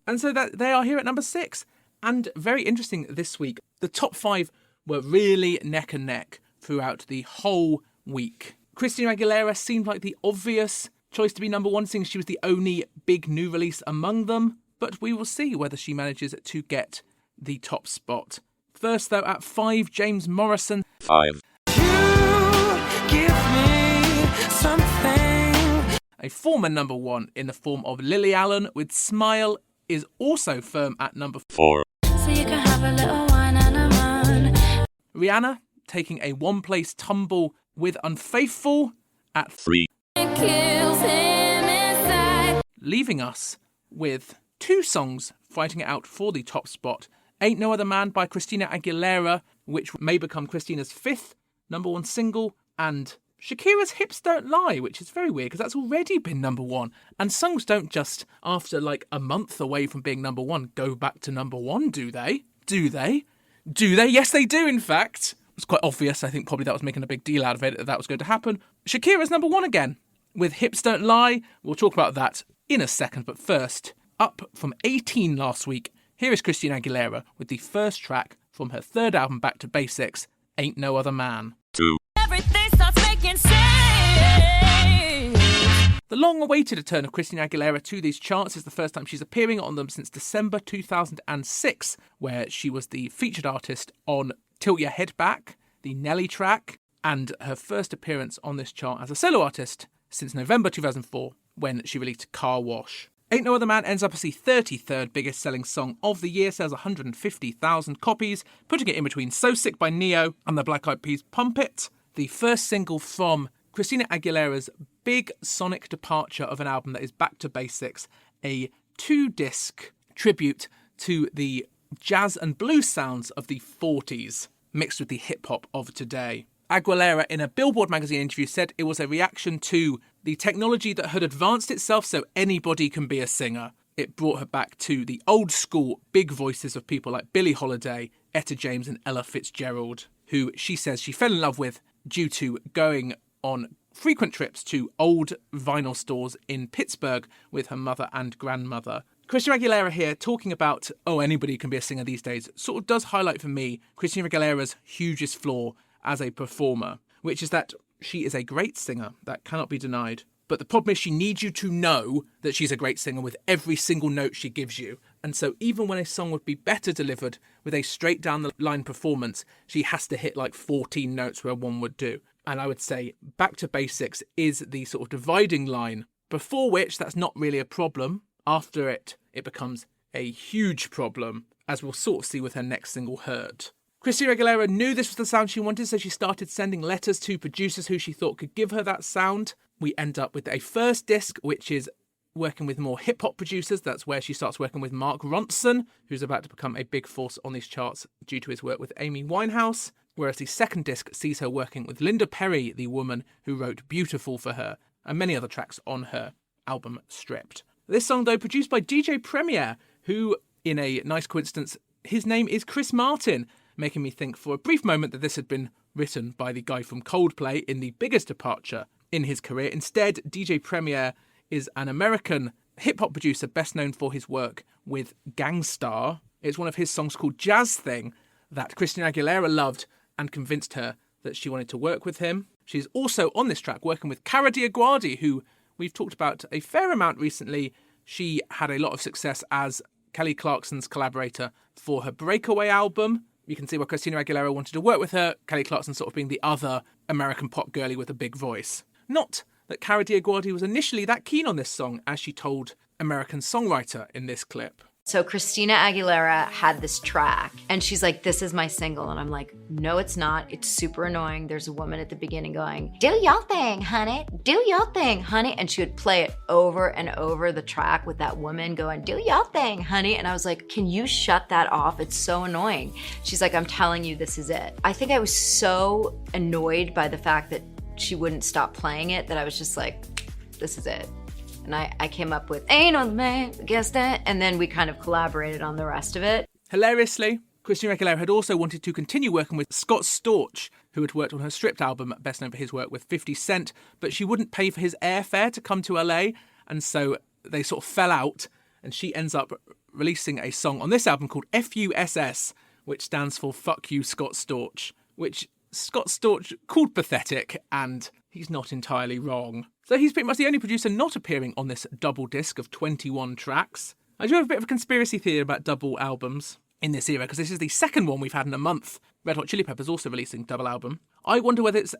And so that they are here at number 6. And very interesting this week, the top 5 were really neck and neck throughout the whole week. Christina Aguilera seemed like the obvious choice to be number 1, since she was the only big new release among them. But we will see whether she manages to get the top spot. First, though, at 5, James Morrison. 5. Give me something. A former number 1 in the form of Lily Allen with Smile is also firm at number 4. So you can have a little wine and a run. Rihanna taking a 1-place tumble with Unfaithful at 3. It kills him inside. leaving us with 2 songs fighting it out for the top spot. Ain't No Other Man by Christina Aguilera, which may become Christina's 5th number 1 single, and Shakira's Hips Don't Lie, which is very weird because that's already been number 1. And songs don't just, after like a month away from being number 1, go back to number 1, do they? Do they? Do they? Yes, they do, in fact. It's quite obvious. I think probably that was making a big deal out of it, that was going to happen. Shakira's number 1 again with Hips Don't Lie. We'll talk about that in a second, but first, up from 18 last week, here is Christina Aguilera with the first track from her 3rd album Back to Basics, Ain't No Other Man. 2. Everything starts making sense. The long-awaited return of Christina Aguilera to these charts is the first time she's appearing on them since December 2006, where she was the featured artist on Tilt Your Head Back, the Nelly track, and her first appearance on this chart as a solo artist since November 2004, when she released Car Wash. Ain't No Other Man ends up as the 33rd biggest selling song of the year, sells 150,000 copies, putting it in between So Sick by Neo and the Black Eyed Peas' Pump It, the first single from Christina Aguilera's big sonic departure of an album that is Back to Basics, a 2-disc tribute to the jazz and blues sounds of the 40s, mixed with the hip-hop of today. Aguilera, in a Billboard magazine interview, said it was a reaction to the technology that had advanced itself so anybody can be a singer. It brought her back to the old-school big voices of people like Billie Holiday, Etta James and Ella Fitzgerald, who she says she fell in love with due to going on frequent trips to old vinyl stores in Pittsburgh with her mother and grandmother. Christina Aguilera here talking about, anybody can be a singer these days, sort of does highlight for me Christina Aguilera's hugest flaw as a performer, which is that she is a great singer, that cannot be denied. But the problem is she needs you to know that she's a great singer with every single note she gives you. And so even when a song would be better delivered with a straight down the line performance, she has to hit like 14 notes where one would do. And I would say Back to Basics is the sort of dividing line, before which that's not really a problem. After it becomes a huge problem, as we'll sort of see with her next single, Hurt. Christina Aguilera knew this was the sound she wanted, so she started sending letters to producers who she thought could give her that sound. We end up with a first disc, which is working with more hip-hop producers. That's where she starts working with Mark Ronson, who's about to become a big force on these charts due to his work with Amy Winehouse. Whereas the second disc sees her working with Linda Perry, the woman who wrote Beautiful for her, and many other tracks on her album Stripped. This song, though, produced by DJ Premier, who, in a nice coincidence, his name is Chris Martin, making me think for a brief moment that this had been written by the guy from Coldplay in the biggest departure in his career. Instead, DJ Premier is an American hip-hop producer best known for his work with Gangstar. It's one of his songs called Jazz Thing that Christina Aguilera loved and convinced her that she wanted to work with him. She's also on this track working with Cara Diaguardi, who we've talked about a fair amount recently. She had a lot of success as Kelly Clarkson's collaborator for her Breakaway album. You can see where Christina Aguilera wanted to work with her, Kelly Clarkson sort of being the other American pop girlie with a big voice. Not that Cara Diaguardi was initially that keen on this song, as she told American Songwriter in this clip. So Christina Aguilera had this track and she's like, this is my single. And I'm like, no, it's not. It's super annoying. There's a woman at the beginning going, do your thing, honey. Do your thing, honey. And she would play it over and over the track with that woman going, do your thing, honey. And I was like, can you shut that off? It's so annoying. She's like, I'm telling you, this is it. I think I was so annoyed by the fact that she wouldn't stop playing it that I was just like, this is it. And I came up with, ain't no man, guess that. And then we kind of collaborated on the rest of it. Hilariously, Christina Aguilera had also wanted to continue working with Scott Storch, who had worked on her Stripped album, best known for his work with 50 Cent, but she wouldn't pay for his airfare to come to LA, and so they sort of fell out, and she ends up releasing a song on this album called FUSS, which stands for Fuck You, Scott Storch, which Scott Storch called pathetic, and he's not entirely wrong. So he's pretty much the only producer not appearing on this double disc of 21 tracks. I do have a bit of a conspiracy theory about double albums in this era, because this is the second one we've had in a month. Red Hot Chili Peppers also releasing double album. I wonder whether it's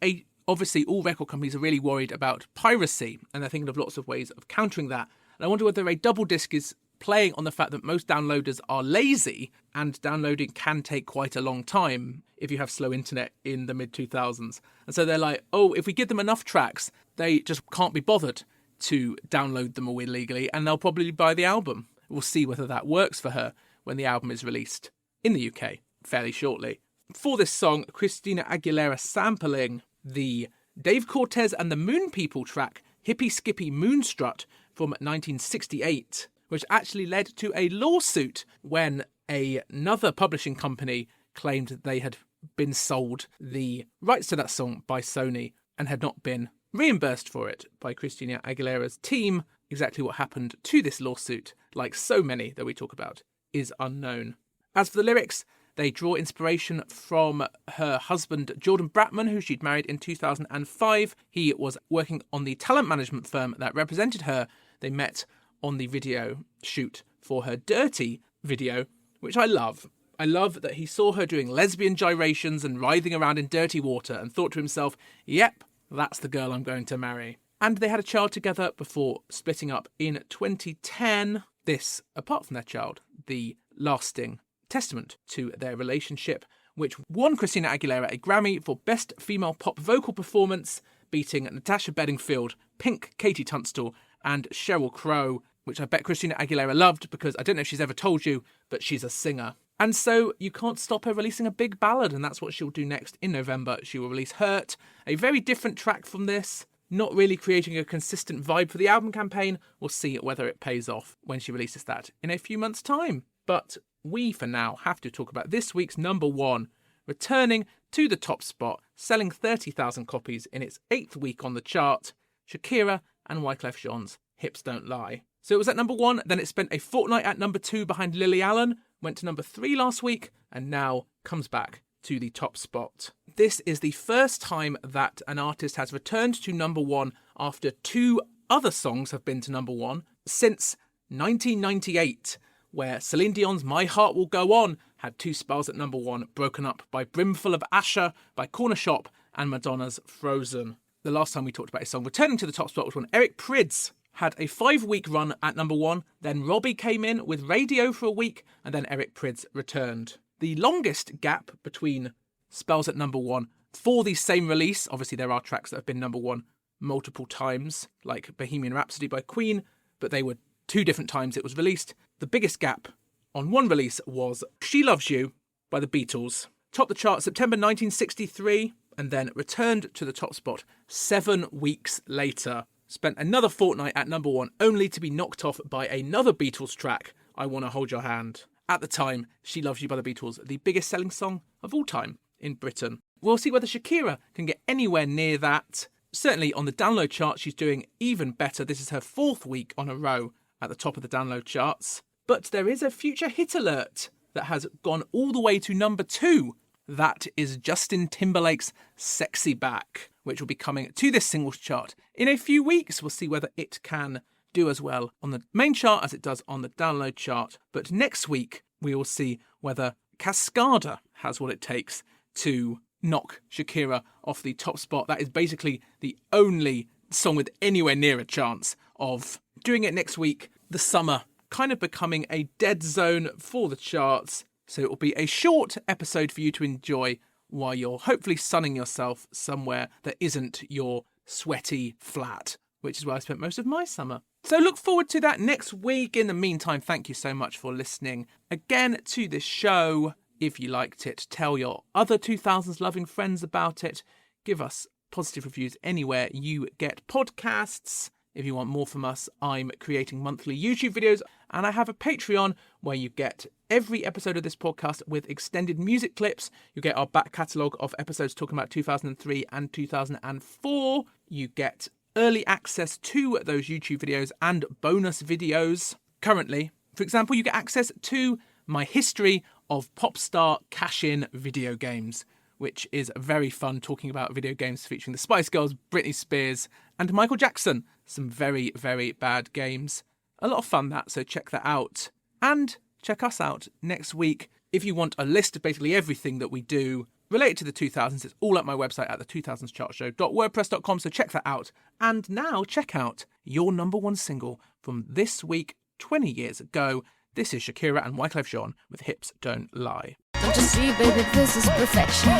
obviously all record companies are really worried about piracy, and they're thinking of lots of ways of countering that. And I wonder whether a double disc is playing on the fact that most downloaders are lazy, and downloading can take quite a long time if you have slow internet in the mid-2000s. And so they're like, oh, if we give them enough tracks, they just can't be bothered to download them all illegally, and they'll probably buy the album. We'll see whether that works for her when the album is released in the UK fairly shortly. For this song, Christina Aguilera sampling the Dave Cortez and the Moon People track Hippie Skippy Moonstrut from 1968, which actually led to a lawsuit when another publishing company claimed that they had been sold the rights to that song by Sony and had not been reimbursed for it by Christina Aguilera's team. Exactly what happened to this lawsuit, like so many that we talk about, is unknown. As for the lyrics, they draw inspiration from her husband Jordan Bratman, who she'd married in 2005. He was working on the talent management firm that represented her. They met on the video shoot for her Dirty video, which I love. I love that he saw her doing lesbian gyrations and writhing around in dirty water and thought to himself, yep, that's the girl I'm going to marry. And they had a child together before splitting up in 2010. This, apart from their child, the lasting testament to their relationship, which won Christina Aguilera a Grammy for Best Female Pop Vocal Performance, beating Natasha Bedingfield, Pink, Katie Tunstall, and Sheryl Crow, which I bet Christina Aguilera loved because I don't know if she's ever told you, but she's a singer. And so you can't stop her releasing a big ballad, and that's what she'll do next in November. She will release Hurt, a very different track from this, not really creating a consistent vibe for the album campaign. We'll see whether it pays off when she releases that in a few months' time. But we, for now, have to talk about this week's number one, returning to the top spot, selling 30,000 copies in its 8th week on the chart, Shakira and Wyclef Jean's Hips Don't Lie. So it was at number one, then it spent a fortnight at number 2 behind Lily Allen, went to number 3 last week, and now comes back to the top spot. This is the first time that an artist has returned to number 1 after 2 other songs have been to number 1 since 1998, where Celine Dion's My Heart Will Go On had 2 spells at number 1, broken up by Brimful of Asher, by Corner Shop, and Madonna's Frozen. The last time we talked about a song returning to the top spot was when Eric Prydz had a 5-week run at number 1, then Robbie came in with Radio for a week, and then Eric Prydz returned. The longest gap between spells at number 1 for the same release, obviously there are tracks that have been number 1 multiple times, like Bohemian Rhapsody by Queen, but they were 2 different times it was released. The biggest gap on one release was She Loves You by the Beatles. Topped the chart September 1963, and then returned to the top spot 7 weeks later. Spent another fortnight at number 1, only to be knocked off by another Beatles track, I Wanna Hold Your Hand. At the time, She Loves You by the Beatles, the biggest selling song of all time in Britain. We'll see whether Shakira can get anywhere near that. Certainly on the download chart, she's doing even better. This is her 4th week on a row at the top of the download charts. But there is a future hit alert that has gone all the way to number 2. That is Justin Timberlake's Sexy Back, which will be coming to this singles chart in a few weeks. We'll see whether it can do as well on the main chart as it does on the download chart. But next week, we will see whether Cascada has what it takes to knock Shakira off the top spot. That is basically the only song with anywhere near a chance of doing it next week. The summer kind of becoming a dead zone for the charts. So it will be a short episode for you to enjoy while you're hopefully sunning yourself somewhere that isn't your sweaty flat, which is where I spent most of my summer. So look forward to that next week. In the meantime, thank you so much for listening again to this show. If you liked it, tell your other 2000s loving friends about it. Give us positive reviews anywhere you get podcasts. If you want more from us, I'm creating monthly YouTube videos, and I have a Patreon where you get every episode of this podcast with extended music clips. You get our back catalogue of episodes talking about 2003 and 2004. You get early access to those YouTube videos and bonus videos. Currently, for example, you get access to my history of pop star cash-in video games, which is very fun, talking about video games featuring the Spice Girls, Britney Spears and Michael Jackson. Some very, very bad games. A lot of fun that, so check that out. And check us out next week. If you want a list of basically everything that we do related to the 2000s, it's all at my website at the 2000schartshow.wordpress.com, so check that out. And now check out your number one single from this week, 20 years ago. This is Shakira and Wyclef Jean with Hips Don't Lie. Don't you see, baby, this is perfection.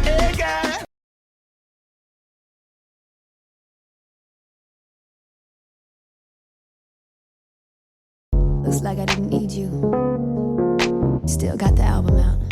Hey, girl. Looks like I didn't need you. Still got the album out.